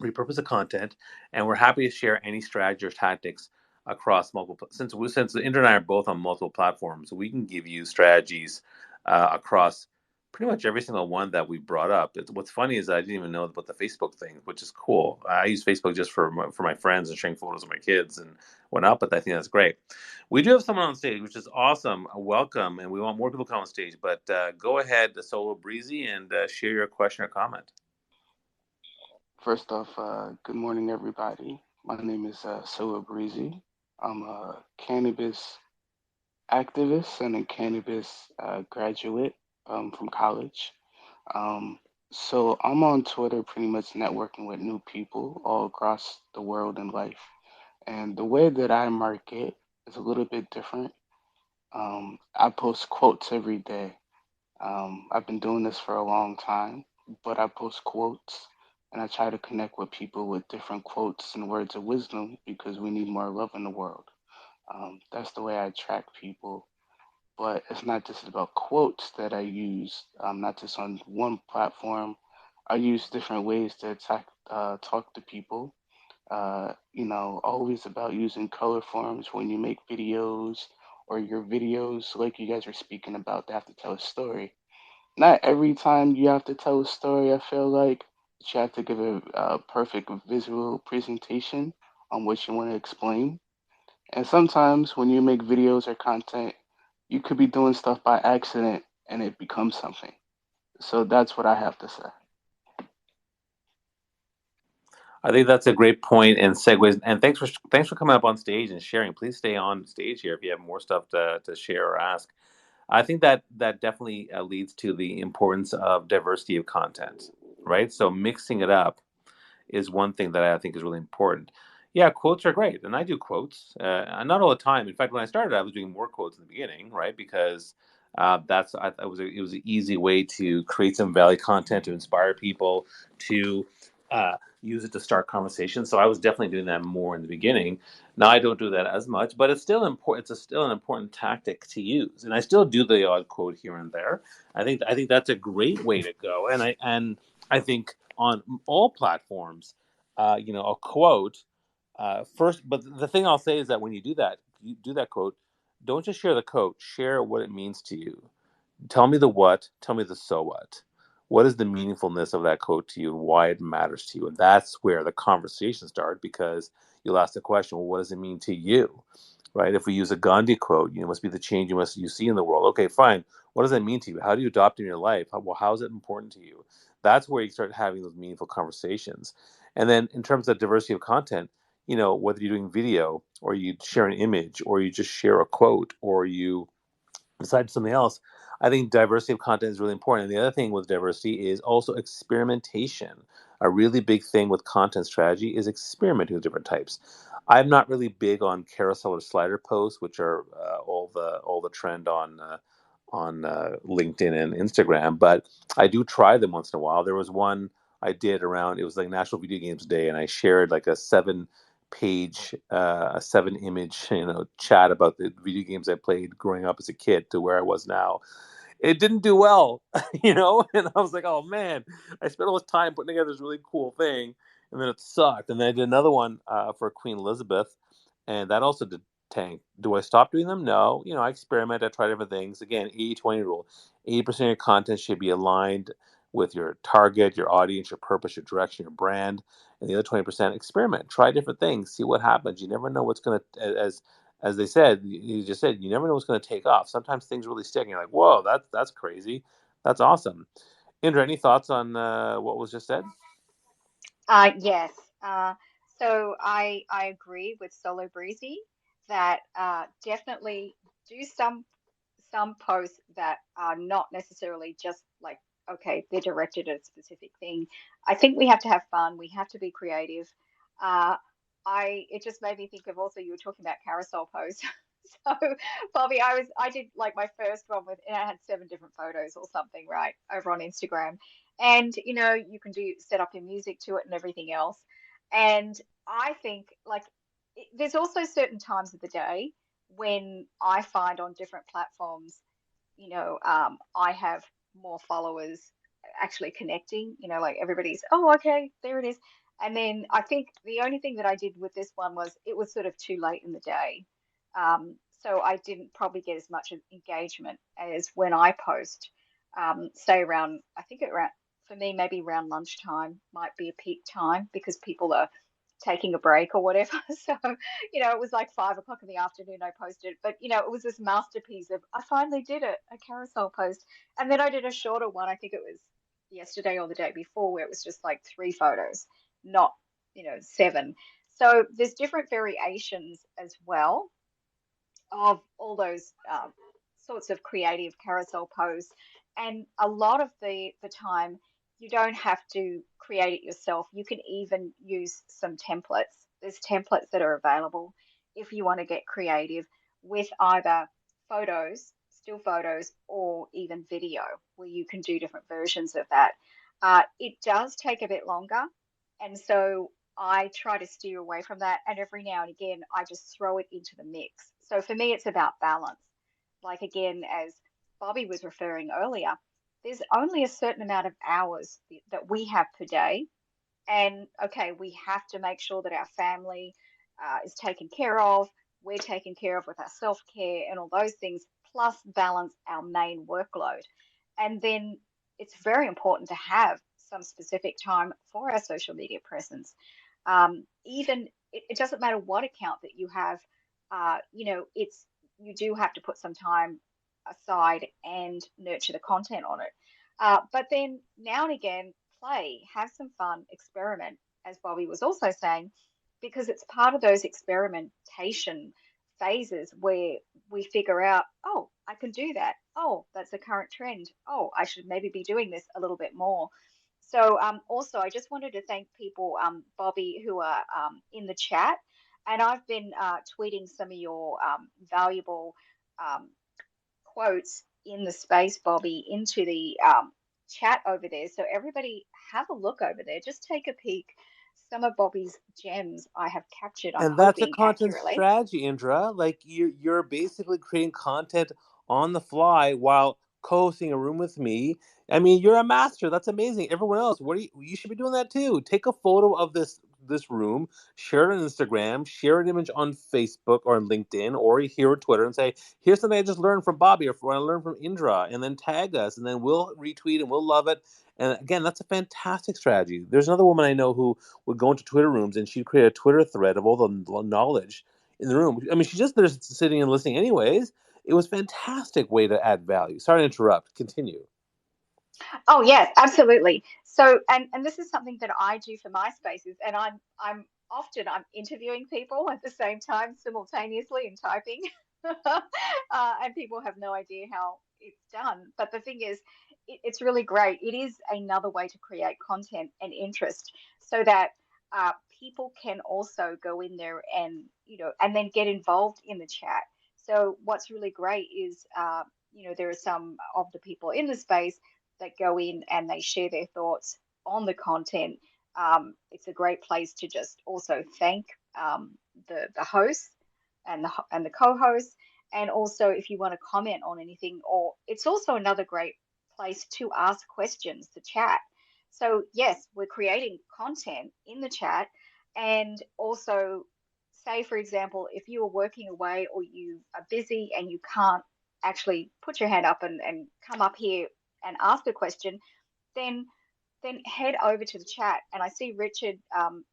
Speaker 1: repurpose the content, and we're happy to share any strategy or tactics across multiple. Since Indra and I are both on multiple platforms, we can give you strategies across pretty much every single one that we brought up. What's funny is I didn't even know about the Facebook thing, which is cool. I use Facebook just for my friends and sharing photos of my kids and whatnot, but I think that's great. We do have someone on stage, which is awesome. Welcome, and we want more people to come on stage. But go ahead, Solo Breezy, and share your question or comment.
Speaker 3: First off, good morning, everybody. My name is Soa Breezy. I'm a cannabis activist and a cannabis graduate from college. Um, so I'm on Twitter pretty much networking with new people all across the world and life. And the way that I market is a little bit different. I post quotes every day. I've been doing this for a long time, but I post quotes and I try to connect with people with different quotes and words of wisdom because we need more love in the world. That's the way I attract people. But it's not just about quotes that I use, not just on one platform. I use different ways to talk to people. Always about using color forms when you make videos or your videos, like you guys were speaking about, they have to tell a story. Not every time you have to tell a story, I feel like, but you have to give a perfect visual presentation on what you want to explain. And sometimes when you make videos or content, you could be doing stuff by accident and it becomes something. So that's what I have to say.
Speaker 1: I think that's a great point and segues. And thanks for coming up on stage and sharing. Please stay on stage here if you have more stuff to share or ask. I think that definitely leads to the importance of diversity of content, right? So mixing it up is one thing that I think is really important. Yeah, quotes are great, and I do quotes, not all the time. In fact, when I started, I was doing more quotes in the beginning, right? Because it was an easy way to create some value content to inspire people to use it to start conversations. So I was definitely doing that more in the beginning. Now I don't do that as much, but it's still important. Still an important tactic to use, and I still do the odd quote here and there. I think that's a great way to go, and I think on all platforms, a quote first. But the thing I'll say is that when you do that quote, don't just share the quote. Share what it means to you. Tell me the what. Tell me the so what. What is the meaningfulness of that quote to you and why it matters to you? And that's where the conversation starts because you'll ask the question, well, what does it mean to you? Right? If we use a Gandhi quote, must be the change you see in the world. Okay, fine. What does that mean to you? How do you adopt it in your life? How is it important to you? That's where you start having those meaningful conversations. And then in terms of diversity of content, whether you're doing video or you share an image or you just share a quote or you besides something else, I think diversity of content is really important. And the other thing with diversity is also experimentation. A really big thing with content strategy is experimenting with different types. I'm not really big on carousel or slider posts, which are all the trend on LinkedIn and Instagram, but I do try them once in a while. There was one I did around, it was like National Video Games Day, and I shared like a 7 image, chat about the video games I played growing up as a kid to where I was now. It didn't do well, and I was like, oh man, I spent all this time putting together this really cool thing, and then it sucked. And then I did another one for Queen Elizabeth, and that also did tank. Do I stop doing them? No. I experiment, I try different things. Again, 80-20 rule. 80% of your content should be aligned with your target, your audience, your purpose, your direction, your brand. And the other 20% experiment. Try different things, see what happens. You never know what's gonna as they said, you just said, you never know what's gonna take off. Sometimes things really stick and you're like, whoa, that's crazy. That's awesome. Indra, any thoughts on what was just said?
Speaker 2: Yes. Uh, so I agree with Solo Breezy that definitely do some posts that are not necessarily just like, okay, they're directed at a specific thing. I think we have to have fun. We have to be creative. Uh, it just made me think of also you were talking about carousel posts. So Bobby, I did like my first one with and I had 7 different photos or something, right, over on Instagram. And you can do set up your music to it and everything else. And I think like there's also certain times of the day when I find on different platforms, I have more followers actually connecting, like everybody's, oh, okay, there it is. And then I think the only thing that I did with this one was it was sort of too late in the day. So I didn't probably get as much engagement as when I post, say around, I think around, for me, maybe around lunchtime might be a peak time because people are taking a break or whatever. So, it was like 5 o'clock in the afternoon I posted, but it was this masterpiece of I finally did it, a carousel post. And then I did a shorter one, I think it was yesterday or the day before, where it was just like 3 photos, not, 7. So there's different variations as well of all those sorts of creative carousel posts. And a lot of the time, you don't have to create it yourself. You can even use some templates. There's templates that are available if you want to get creative with either photos, still photos, or even video, where you can do different versions of that. It does take a bit longer, and so I try to steer away from that. And every now and again, I just throw it into the mix. So for me, it's about balance. Like again, as Bobby was referring earlier, there's only a certain amount of hours that we have per day. And okay, we have to make sure that our family is taken care of, we're taken care of with our self care and all those things, plus balance our main workload. And then it's very important to have some specific time for our social media presence. Even it doesn't matter what account that you have, it's you do have to put some time aside and nurture the content on it. But then now and again, play, have some fun, experiment, as Bobby was also saying, because it's part of those experimentation phases where we figure out, oh, I can do that. Oh, that's a current trend. Oh, I should maybe be doing this a little bit more. So, also, I just wanted to thank people, Bobby, who are in the chat. And I've been tweeting some of your valuable um, quotes in the space, Bobby, into the chat over there. So everybody have a look over there. Just take a peek. Some of Bobby's gems I have captured, I'm
Speaker 1: And that's a
Speaker 2: hoping
Speaker 1: content
Speaker 2: accurately.
Speaker 1: strategy, Indra. Like you're basically creating content on the fly while co-hosting a room with me. I mean, you're a master. That's amazing. Everyone else, what do you should be doing that too. Take a photo of this room, share it on Instagram, share an image on Facebook or on LinkedIn or here on Twitter and say, here's something I just learned from Bobby or what I learned from Indra, and then tag us and then we'll retweet and we'll love it. And again, that's a fantastic strategy. There's another woman I know who would go into Twitter rooms and she'd create a Twitter thread of all the knowledge in the room. I mean, she's just there sitting and listening anyways. It was a fantastic way to add value. Sorry to interrupt. Continue.
Speaker 2: Oh yes, absolutely. So, and this is something that I do for my spaces, and I'm often I'm interviewing people at the same time simultaneously and typing, and people have no idea how it's done. But the thing is, it's really great. It is another way to create content and interest, so that people can also go in there and and then get involved in the chat. So what's really great is there are some of the people in the space that go in and they share their thoughts on the content. It's a great place to just also thank the host and the co-host, and also if you want to comment on anything, or it's also another great place to ask questions, the chat. So yes, we're creating content in the chat, and also say for example, if you are working away or you are busy and you can't actually put your hand up and come up here and ask a question, then head over to the chat. And I see Richard,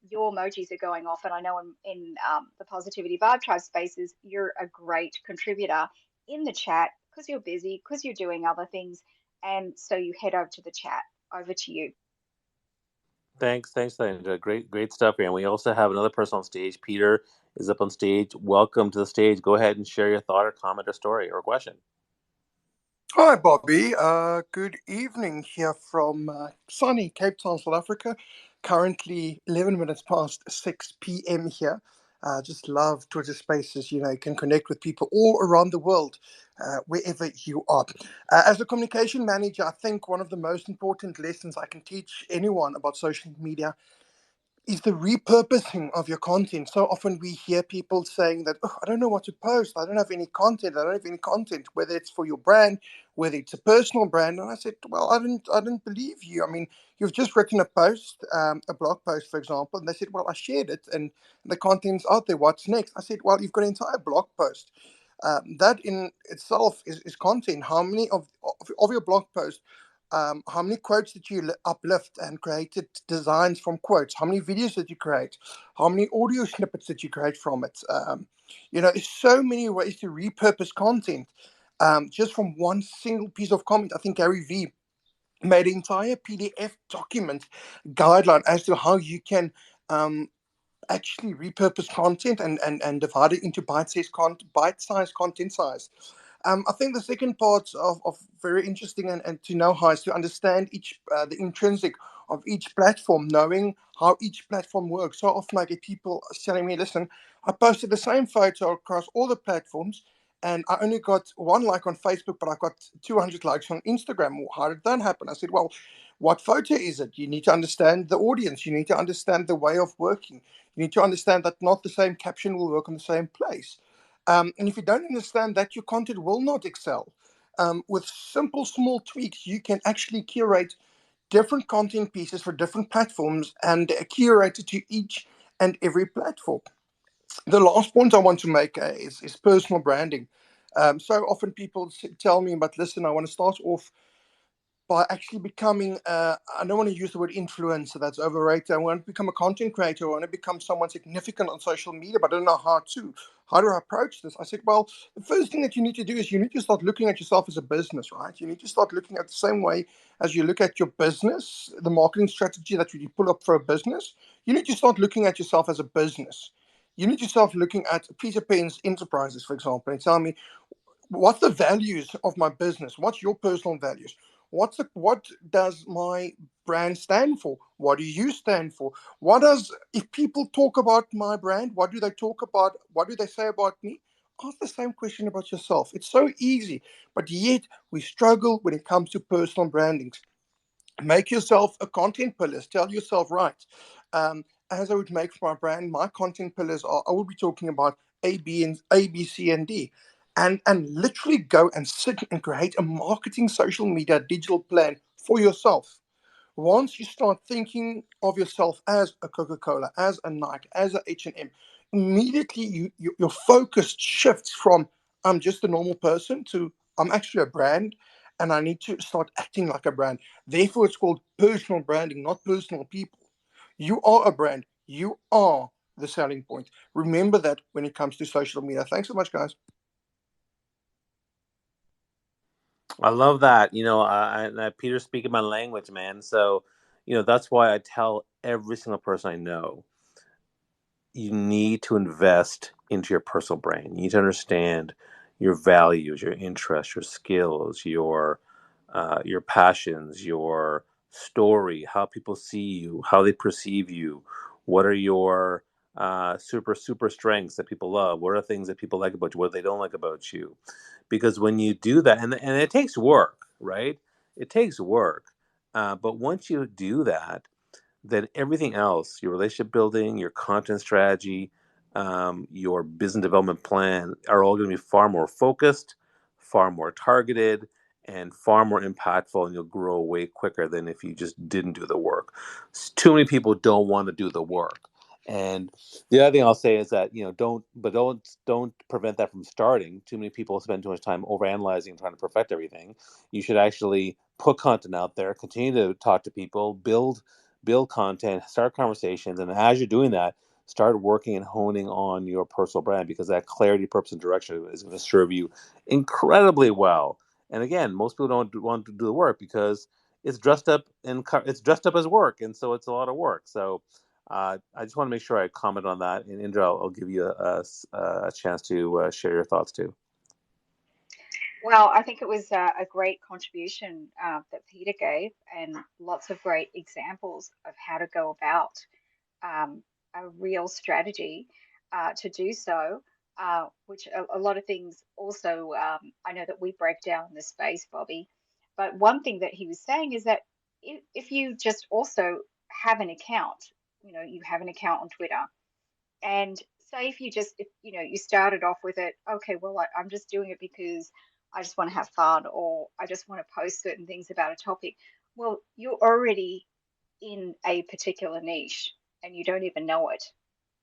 Speaker 2: your emojis are going off, and I know in the Positivity Vibe Tribe spaces, you're a great contributor in the chat because you're busy, because you're doing other things, and so you head over to the chat. Over to you.
Speaker 1: Thanks, Linda. Great stuff here. And we also have another person on stage. Peter is up on stage. Welcome to the stage. Go ahead and share your thought or comment or story or question.
Speaker 4: Hi, Bobby. Good evening here from sunny Cape Town, South Africa. Currently 11 minutes past 6 p.m. here. Just love Twitter Spaces. You can connect with people all around the world, wherever you are. As a communication manager, I think one of the most important lessons I can teach anyone about social media is the repurposing of your content. So often we hear people saying that, oh, I don't know what to post. I don't have any content. I don't have any content, whether it's for your brand, whether it's a personal brand. And I said, well, I didn't believe you. I mean, you've just written a post, a blog post, for example, and they said, well, I shared it and the content's out there. What's next? I said, well, you've got an entire blog post. That in itself is content. How many of your blog post how many quotes did you uplift and created designs from quotes? How many videos did you create? How many audio snippets did you create from it? There's so many ways to repurpose content just from one single piece of comment. I think Gary Vee made an entire PDF document guideline as to how you can actually repurpose content and divide it into bite-sized content size. I think the second part of very interesting and to know how is to understand the intrinsic of each platform, knowing how each platform works. So often I get people telling me, listen, I posted the same photo across all the platforms and I only got one like on Facebook, but I got 200 likes on Instagram. How did that happen? I said, well, what photo is it? You need to understand the audience. You need to understand the way of working. You need to understand that not the same caption will work on the same place. And if you don't understand that, your content will not excel. With simple, small tweaks, you can actually curate different content pieces for different platforms and curate it to each and every platform. The last point I want to make is personal branding. So often people tell me, but listen, I want to start off by actually becoming, I don't want to use the word influencer, that's overrated. I want to become a content creator. I want to become someone significant on social media, but I don't know how to. How do I approach this? I said, well, the first thing that you need to do is you need to start looking at yourself as a business, right? You need to start looking at the same way as you look at your business, the marketing strategy that you pull up for a business. You need to start looking at yourself as a business. You need to start looking at Peter Pan's Enterprises, for example, and tell me, what's the values of my business? What's your personal values? What does my brand stand for? What do you stand for? What does, if people talk about my brand, what do they talk about? What do they say about me? Ask the same question about yourself. It's so easy, but yet we struggle when it comes to personal branding. Make yourself a content pillars. Tell yourself, right, as I would make for my brand, my content pillars are, I will be talking about A, B, C, and D. And literally go and sit and create a marketing social media digital plan for yourself. Once you start thinking of yourself as a Coca-Cola, as a Nike, as a H&M, immediately your focus shifts from I'm just a normal person to I'm actually a brand and I need to start acting like a brand. Therefore, it's called personal branding, not personal people. You are a brand. You are the selling point. Remember that when it comes to social media. Thanks so much, guys.
Speaker 1: I love that. Peter's speaking my language, man. So, that's why I tell every single person I know, you need to invest into your personal brand. You need to understand your values, your interests, your skills, your passions, your story, how people see you, how they perceive you. What are your super strengths that people love? What are things that people like about you? What they don't like about you? Because when you do that, and it takes work, right? It takes work. But once you do that, then everything else, your relationship building, your content strategy, your business development plan, are all going to be far more focused, far more targeted, and far more impactful, and you'll grow way quicker than if you just didn't do the work. Too many people don't want to do the work. And the other thing I'll say is that, don't prevent that from starting. Too many people spend too much time overanalyzing, trying to perfect everything. You should actually put content out there, continue to talk to people, build content, start conversations, and as you're doing that, start working and honing on your personal brand, because that clarity, purpose, and direction is going to serve you incredibly well. And again, most people don't want to do the work because it's dressed up as work, and so it's a lot of work. So I just want to make sure I comment on that. And Indra, I'll give you a chance to share your thoughts too.
Speaker 2: Well, I think it was a great contribution that Peter gave, and lots of great examples of how to go about a real strategy to do so, which a lot of things also, I know that we break down in the space, Bobby. But one thing that he was saying is that if you just also have an account, you have an account on Twitter, and say if you just, if, you started off with it, okay, well, I'm just doing it because I just want to have fun, or I just want to post certain things about a topic. Well, you're already in a particular niche and you don't even know it.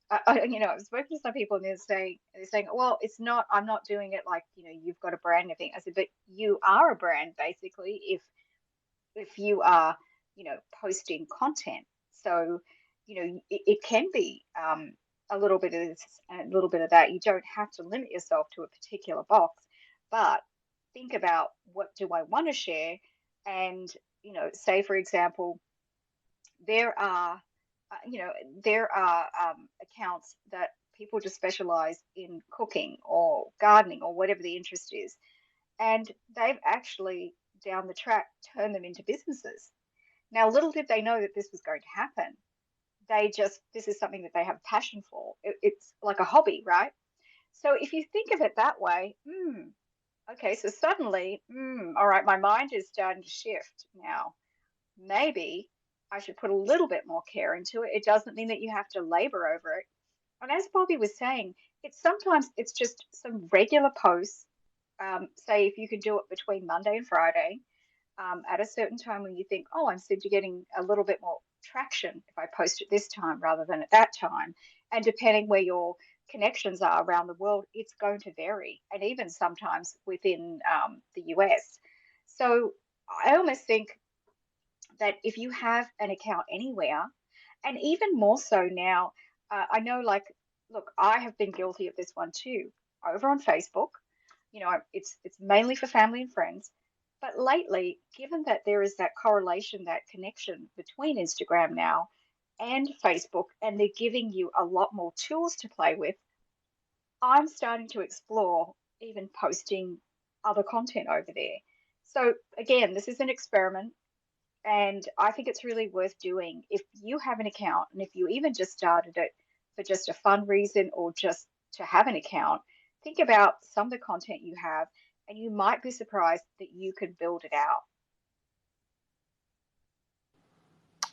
Speaker 2: I've spoken to some people and they're saying, well, it's not, I'm not doing it like, you've got a brand and everything. I said, but you are a brand basically if you are, posting content. So, it can be a little bit of this and a little bit of that. You don't have to limit yourself to a particular box, but think about, what do I want to share? And, say for example, there are, there are accounts that people just specialize in cooking or gardening or whatever the interest is. And they've actually, down the track, turned them into businesses. Now, little did they know that this was going to happen. This is something that they have passion for. It's like a hobby, right? So if you think of it that way, okay, so suddenly, all right, my mind is starting to shift now. Maybe I should put a little bit more care into it. It doesn't mean that you have to labor over it. And as Bobby was saying, it's just some regular posts. Say if you could do it between Monday and Friday, at a certain time when you think, oh, I'm simply getting a little bit more traction if I post it this time rather than at that time. And depending where your connections are around the world, it's going to vary, and even sometimes within the US. So I almost think that if you have an account anywhere, and even more so now, I know, like, look, I have been guilty of this one too. Over on Facebook, it's mainly for family and friends. But lately, given that there is that correlation, that connection between Instagram now and Facebook, and they're giving you a lot more tools to play with, I'm starting to explore even posting other content over there. So again, this is an experiment. And I think it's really worth doing if you have an account, and if you even just started it for just a fun reason or just to have an account, think about some of the content you have, and you might be surprised that you could build it out.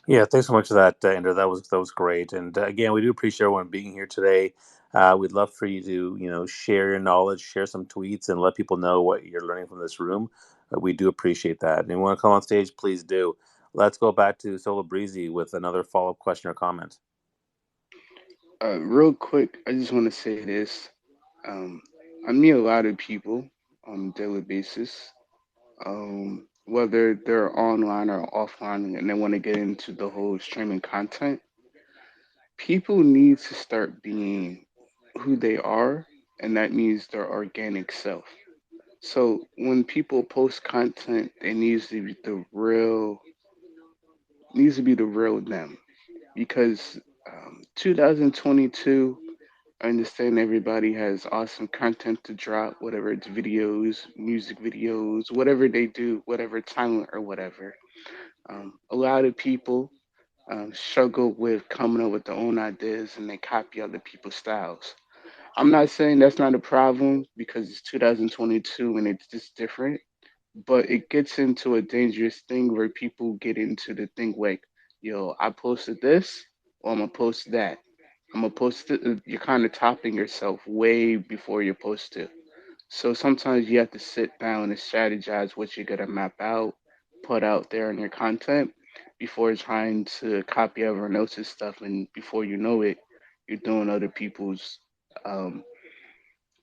Speaker 1: Yeah, thanks so much for that, Andrew. That was great. And again, we do appreciate everyone being here today. We'd love for you to share your knowledge, share some tweets, and let people know what you're learning from this room. We do appreciate that. And if you want to come on stage, please do. Let's go back to Solo Breezy with another follow-up question or comment.
Speaker 3: Real quick, I just want to say this. I meet a lot of people on a daily basis, whether they're online or offline, and they want to get into the whole streaming content. People need to start being who they are, and that means their organic self. So when people post content, it needs to be the real them, because 2022. I understand everybody has awesome content to drop, whatever it's videos, music videos, whatever they do, whatever talent or whatever. A lot of people struggle with coming up with their own ideas and they copy other people's styles. I'm not saying that's not a problem because it's 2022 and it's just different, but it gets into a dangerous thing where people get into the thing like, yo, I posted this, or I'm gonna post that. I'm gonna post it. You're kind of topping yourself way before you're supposed to. So sometimes you have to sit down and strategize what you're gonna map out, put out there in your content before trying to copy everyone else's stuff. And before you know it, you're doing other people's um,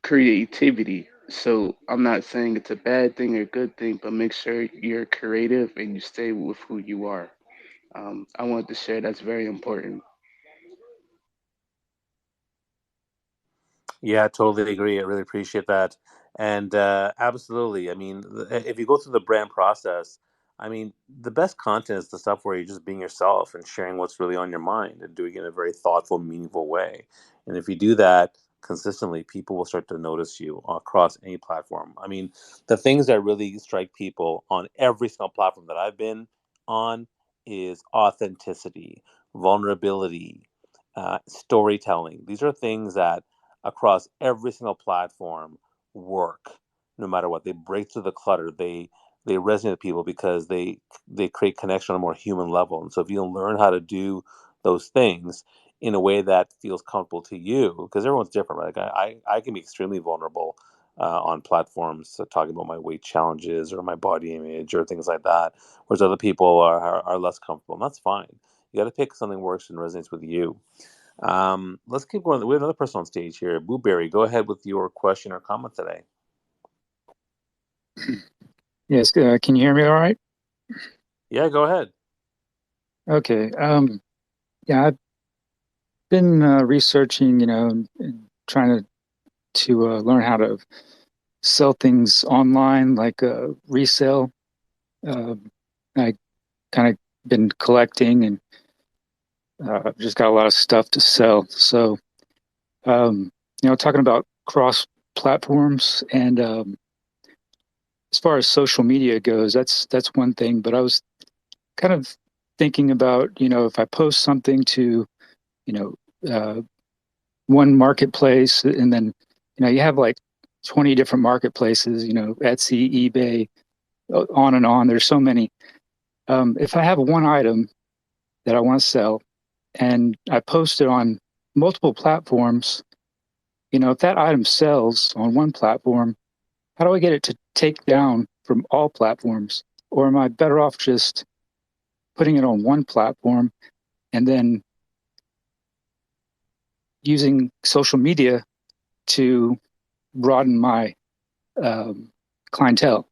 Speaker 3: creativity. So I'm not saying it's a bad thing or a good thing, but make sure you're creative and you stay with who you are. I want to share that's very important.
Speaker 1: Yeah, I totally agree. I really appreciate that. And absolutely. I mean, if you go through the brand process, I mean, the best content is the stuff where you're just being yourself and sharing what's really on your mind and doing it in a very thoughtful, meaningful way. And if you do that consistently, people will start to notice you across any platform. I mean, the things that really strike people on every single platform that I've been on is authenticity, vulnerability, storytelling. These are things that across every single platform work no matter what. They break through the clutter. They resonate with people because they create connection on a more human level. And so if you learn how to do those things in a way that feels comfortable to you, because everyone's different, right? Like I can be extremely vulnerable on platforms, talking about my weight challenges or my body image or things like that, whereas other people are less comfortable. And that's fine. You got to pick something that works and resonates with you. Let's keep going. We have another person on stage here. Blueberry, go ahead with your question or comment today.
Speaker 5: Yes, can you hear me all right?
Speaker 1: Yeah, go ahead.
Speaker 5: Okay. Yeah, I've been researching, and trying to learn how to sell things online, like resale. I kind of been collecting and just got a lot of stuff to sell. So, talking about cross platforms and as far as social media goes, that's one thing. But I was kind of thinking about, if I post something to, you know, uh, one marketplace and then you have like 20 different marketplaces, Etsy, eBay, on and on. There's so many. If I have one item that I want to sell and I post it on multiple platforms, if that item sells on one platform, how do I get it to take down from all platforms? Or am I better off just putting it on one platform and then using social media to broaden my clientele?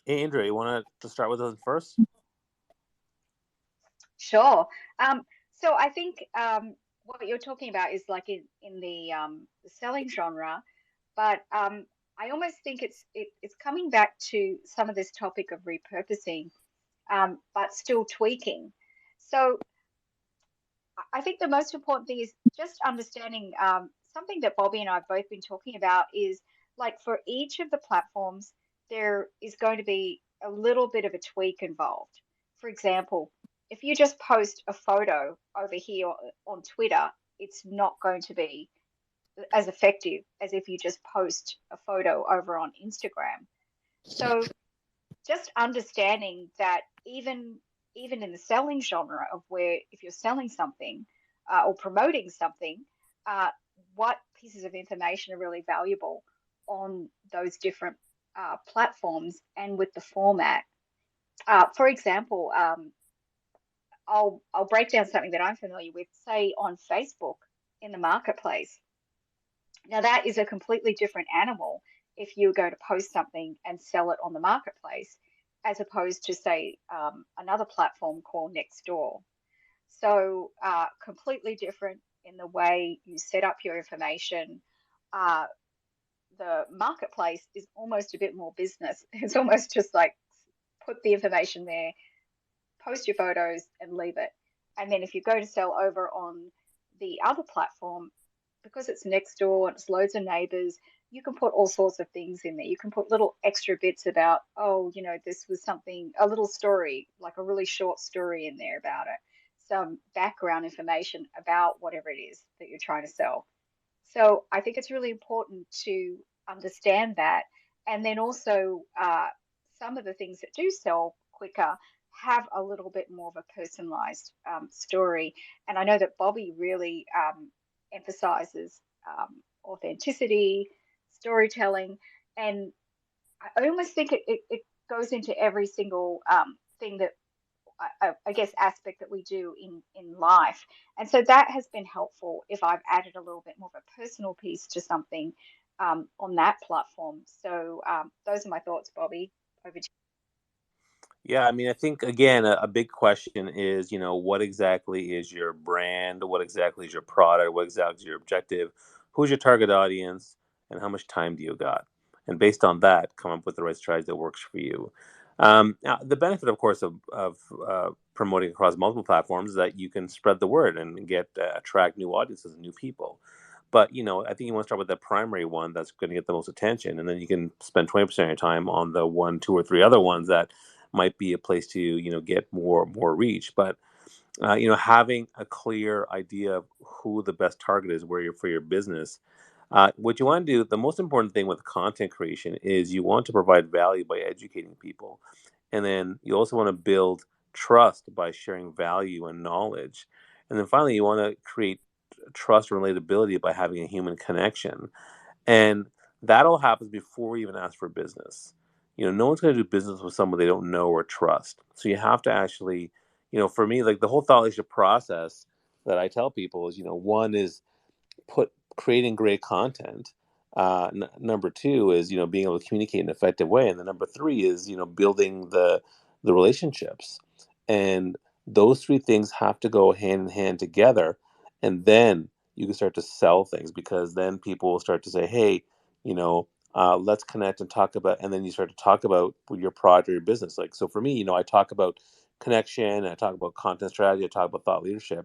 Speaker 1: Hey, Andrea, you want to start with us first?
Speaker 2: Sure. So I think what you're talking about is like in the selling genre, but I almost think it's coming back to some of this topic of repurposing, but still tweaking. So I think the most important thing is just understanding something that Bobby and I have both been talking about is like for each of the platforms, there is going to be a little bit of a tweak involved. For example, if you just post a photo over here on Twitter, it's not going to be as effective as if you just post a photo over on Instagram. So just understanding that even in the selling genre of where if you're selling something or promoting something, uh, what pieces of information are really valuable on those different platforms and with the format. For example, I'll break down something that I'm familiar with, say on Facebook in the marketplace. Now that is a completely different animal if you're going to post something and sell it on the marketplace, as opposed to say another platform called Nextdoor. So completely different in the way you set up your information. Uh, the marketplace is almost a bit more business. It's almost just like put the information there, post your photos, and leave it. And then if you go to sell over on the other platform, because it's next door and it's loads of neighbors, you can put all sorts of things in there. You can put little extra bits about, oh, this was something, a little story, like a really short story in there about it, some background information about whatever it is that you're trying to sell. So I think it's really important to understand that. And then also, some of the things that do sell quicker have a little bit more of a personalized story. And I know that Bobby really emphasizes authenticity, storytelling, and I almost think it goes into every single thing that I guess aspect that we do in life. And so that has been helpful if I've added a little bit more of a personal piece to something on that platform. So those are my thoughts, Bobby. Over to
Speaker 1: Yeah, I mean, I think again, a big question is, what exactly is your brand? What exactly is your product? What exactly is your objective? Who's your target audience? And how much time do you got? And based on that, come up with the right strategy that works for you. Now, the benefit, of course, of promoting across multiple platforms is that you can spread the word and get attract new audiences and new people. But I think you want to start with the primary one that's going to get the most attention, and then you can spend 20% of your time on the one, two, or three other ones that might be a place to get more reach. But having a clear idea of who the best target is where you're for your business. What you want to do, the most important thing with content creation is you want to provide value by educating people, and then you also want to build trust by sharing value and knowledge, and then finally you want to create trust and relatability by having a human connection. And that all happens before we even ask for business. No one's going to do business with someone they don't know or trust. So you have to actually, for me, like the whole thought leadership process that I tell people is, one is creating great content. Number two is, being able to communicate in an effective way. And then number three is, building the relationships. And those three things have to go hand in hand together. And then you can start to sell things, because then people will start to say, hey, let's connect and talk about, and then you start to talk about your product or your business. Like, so for me, I talk about connection, I talk about content strategy, I talk about thought leadership,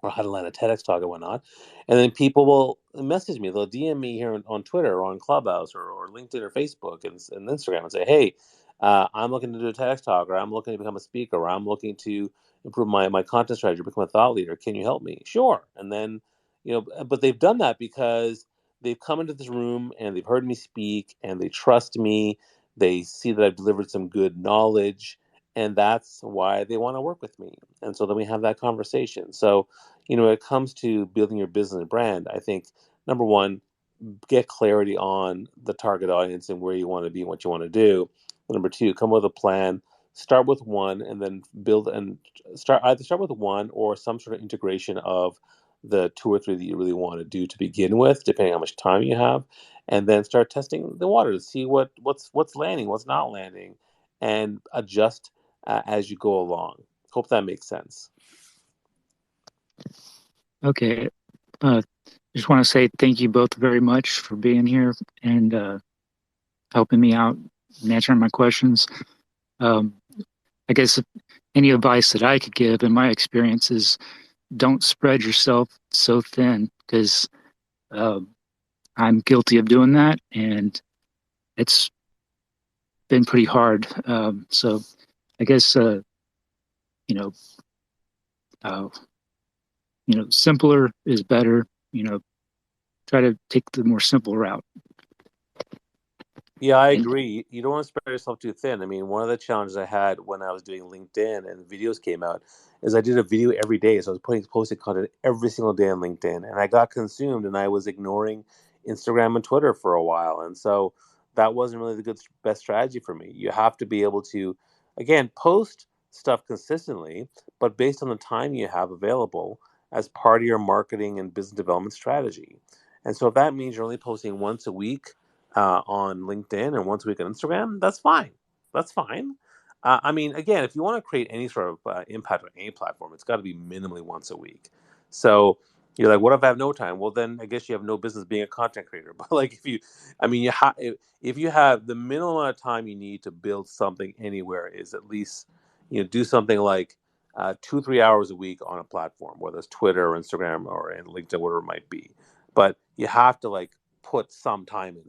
Speaker 1: or how to land a TEDx talk and whatnot. And then people will message me, they'll DM me here on Twitter or on Clubhouse or LinkedIn or Facebook and Instagram and say, hey, I'm looking to do a TEDx talk, or I'm looking to become a speaker, or I'm looking to improve my content strategy, become a thought leader. Can you help me? Sure. And then but they've done that because they've come into this room and they've heard me speak and they trust me. They see that I've delivered some good knowledge, and that's why they want to work with me. And so then we have that conversation. So, when it comes to building your business and brand, I think number one, get clarity on the target audience and where you want to be and what you want to do. Number two, come with a plan. Start with one and then build and start with one or some sort of integration of the two or three that you really want to do to begin with, depending on how much time you have, and then start testing the water to see what's landing, what's not landing, and adjust as you go along. Hope that makes sense.
Speaker 5: Okay. Just want to say thank you both very much for being here and helping me out and answering my questions. I guess any advice that I could give in my experience is don't spread yourself so thin, because I'm guilty of doing that, and it's been pretty hard. So I guess you know uh, simpler is better. Try to take the more simple route.
Speaker 1: Yeah, I agree. You don't want to spread yourself too thin. I mean, one of the challenges I had when I was doing LinkedIn and videos came out is I did a video every day. So I was posting content every single day on LinkedIn, and I got consumed and I was ignoring Instagram and Twitter for a while. And so that wasn't really the best strategy for me. You have to be able to, again, post stuff consistently, but based on the time you have available as part of your marketing and business development strategy. And so if that means you're only posting once a week, on LinkedIn and once a week on Instagram, that's fine. That's fine. I mean, again, if you want to create any sort of impact on any platform, it's got to be minimally once a week. So you're like, what if I have no time? Well, then I guess you have no business being a content creator. But like, I mean, if you have the minimum amount of time you need to build something anywhere is at least, do something like 2-3 hours a week on a platform, whether it's Twitter or Instagram or in LinkedIn, whatever it might be. But you have to put some time in.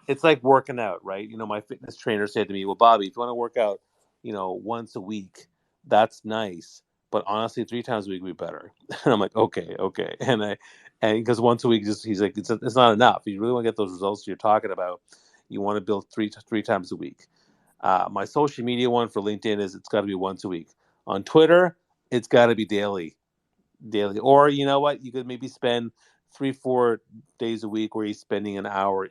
Speaker 1: It's like working out, right? My fitness trainer said to me, "Well, Bobby, if you want to work out, once a week, that's nice, but honestly, 3 times a week would be better." And I'm like, okay, and because once a week, he's like, it's not enough. If you really want to get those results you're talking about, you want to build three times a week. My social media one for LinkedIn is it's got to be once a week. On Twitter, it's got to be daily, or you know what, you could maybe spend 3-4 days a week where you're spending an hour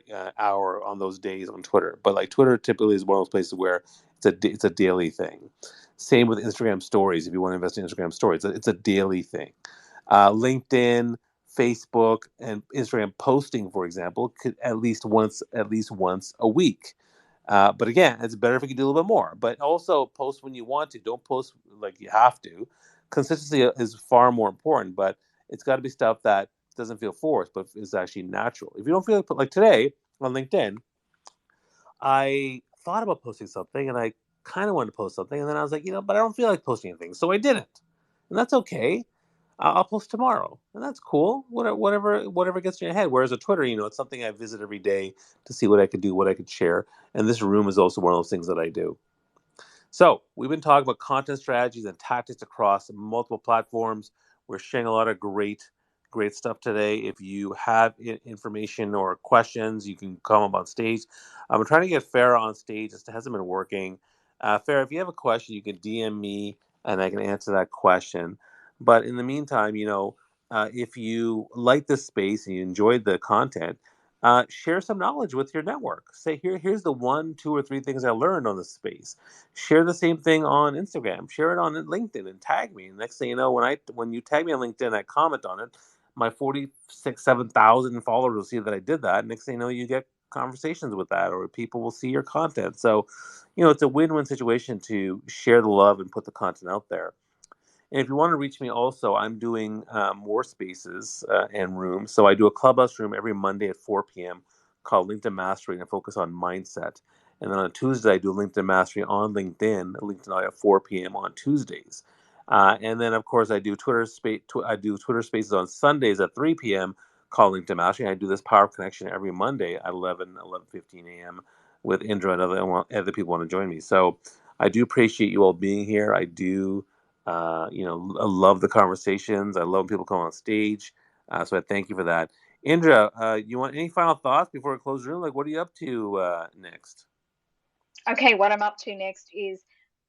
Speaker 1: on those days on Twitter. But like Twitter typically is one of those places where it's a daily thing. Same with Instagram stories. If you want to invest in Instagram stories, it's a daily thing. LinkedIn, Facebook, and Instagram posting, for example, could at least once a week. But again, it's better if you can do a little bit more. But also post when you want to. Don't post like you have to. Consistency is far more important, but it's got to be stuff that doesn't feel forced, but is actually natural. If you don't feel like today on LinkedIn, I thought about posting something and I kind of wanted to post something, and then I was like, but I don't feel like posting anything, so I didn't, and that's okay. I'll post tomorrow, and that's cool. Whatever gets in your head. Whereas a Twitter, it's something I visit every day to see what I could do, what I could share, and this room is also one of those things that I do. So we've been talking about content strategies and tactics across multiple platforms. We're sharing a lot of great stuff today. If you have information or questions, you can come up on stage. I'm trying to get Farah on stage. It hasn't been working. Farah, if you have a question, you can DM me and I can answer that question. But in the meantime, if you like this space and you enjoyed the content, share some knowledge with your network. Say, here's the 1, 2, or 3 things I learned on this space. Share the same thing on Instagram. Share it on LinkedIn and tag me. And next thing you know, when you tag me on LinkedIn, I comment on it. My 7,000 followers will see that I did that. Next thing you know, you get conversations with that, or people will see your content. So, it's a win-win situation to share the love and put the content out there. And if you want to reach me also, I'm doing more spaces and rooms. So I do a Clubhouse room every Monday at 4 p.m. called LinkedIn Mastery, and I focus on mindset. And then on Tuesday, I do LinkedIn Mastery on LinkedIn at 4 p.m. on Tuesdays. And then, of course, I do Twitter Spaces on Sundays at 3 p.m. called LinkedIn Mastery. And I do this Power Connection every Monday at 11:15 a.m. with Indra and other people want to join me. So I do appreciate you all being here. I do. I love the conversations. I love when people come on stage. So I thank you for that. Indra, you want any final thoughts before we close the room? Like, what are you up to next?
Speaker 2: Okay, what I'm up to next is,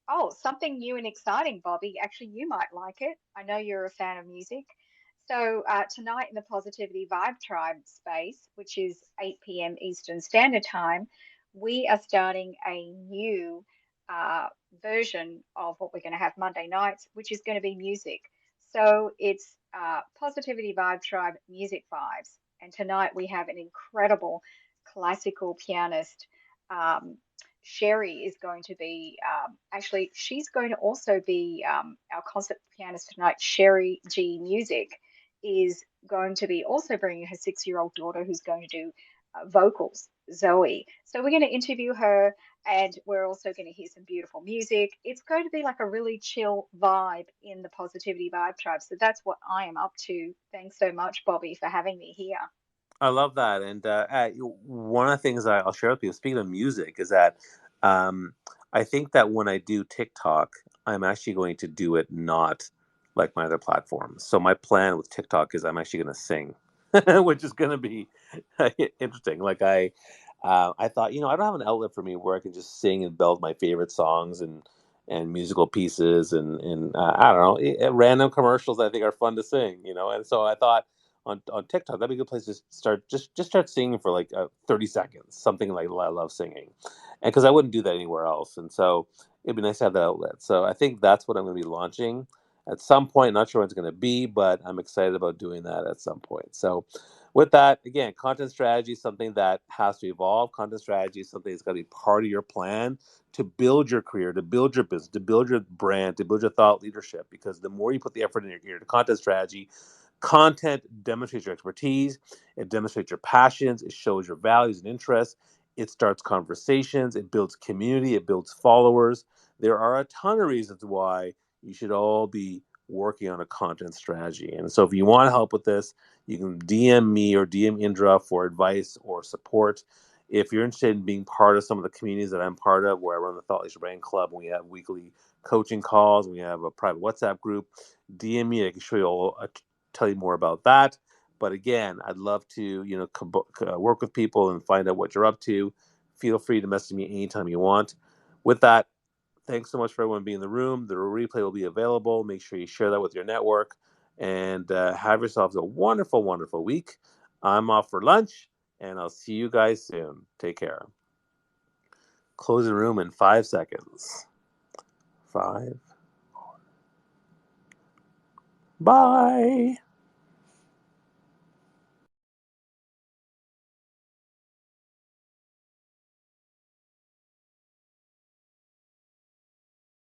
Speaker 2: oh, something new and exciting, Bobby. Actually, you might like it. I know you're a fan of music. So, tonight in the Positivity Vibe Tribe space, which is 8 p.m. Eastern Standard Time, we are starting a new uh, version of what we're going to have Monday nights, which is going to be music. So, it's Positivity Vibe Tribe Music Vibes. And tonight we have an incredible classical pianist. Um, Sherry is going to be actually, she's going to also be our concert pianist tonight. Sherry G Music is going to be also bringing her 6-year-old daughter who's going to do vocals, Zoe. So we're going to interview her, and we're also going to hear some beautiful music. It's going to be like a really chill vibe in the Positivity Vibe Tribe. So that's what I am up to. Thanks so much, Bobby, for having me here.
Speaker 1: I love that. And one of the things I'll share with people, speaking of music, is that um, I think that when I do TikTok, I'm actually going to do it not like my other platforms. So my plan with TikTok is I'm actually going to sing, which is going to be interesting. Like I thought, I don't have an outlet for me where I can just sing and belt my favorite songs and musical pieces and I don't know, random commercials that I think are fun to sing, And so I thought on TikTok, that'd be a good place to start. Just start singing for like 30 seconds, something like I love singing, and because I wouldn't do that anywhere else, and so it'd be nice to have that outlet. So I think that's what I'm going to be launching at some point. Not sure when it's going to be, but I'm excited about doing that at some point. So with that, again, content strategy is something that has to evolve. Content strategy is something that's got to be part of your plan to build your career, to build your business, to build your brand, to build your thought leadership. Because the more you put the effort in your content strategy, content demonstrates your expertise, it demonstrates your passions, it shows your values and interests, it starts conversations, it builds community, it builds followers. There are a ton of reasons why you should all be working on a content strategy. And so if you want help with this, you can DM me or DM Indra for advice or support. If you're interested in being part of some of the communities that I'm part of, where I run the Thought Leadership Brand Club, and we have weekly coaching calls, we have a private WhatsApp group, DM me. I can show you all tell you more about that. But again, I'd love to, work with people and find out what you're up to. Feel free to message me anytime you want. With that, thanks so much for everyone being in the room. The replay will be available. Make sure you share that with your network and have yourselves a wonderful, wonderful week. I'm off for lunch and I'll see you guys soon. Take care. Close the room in 5 seconds. 5. Bye.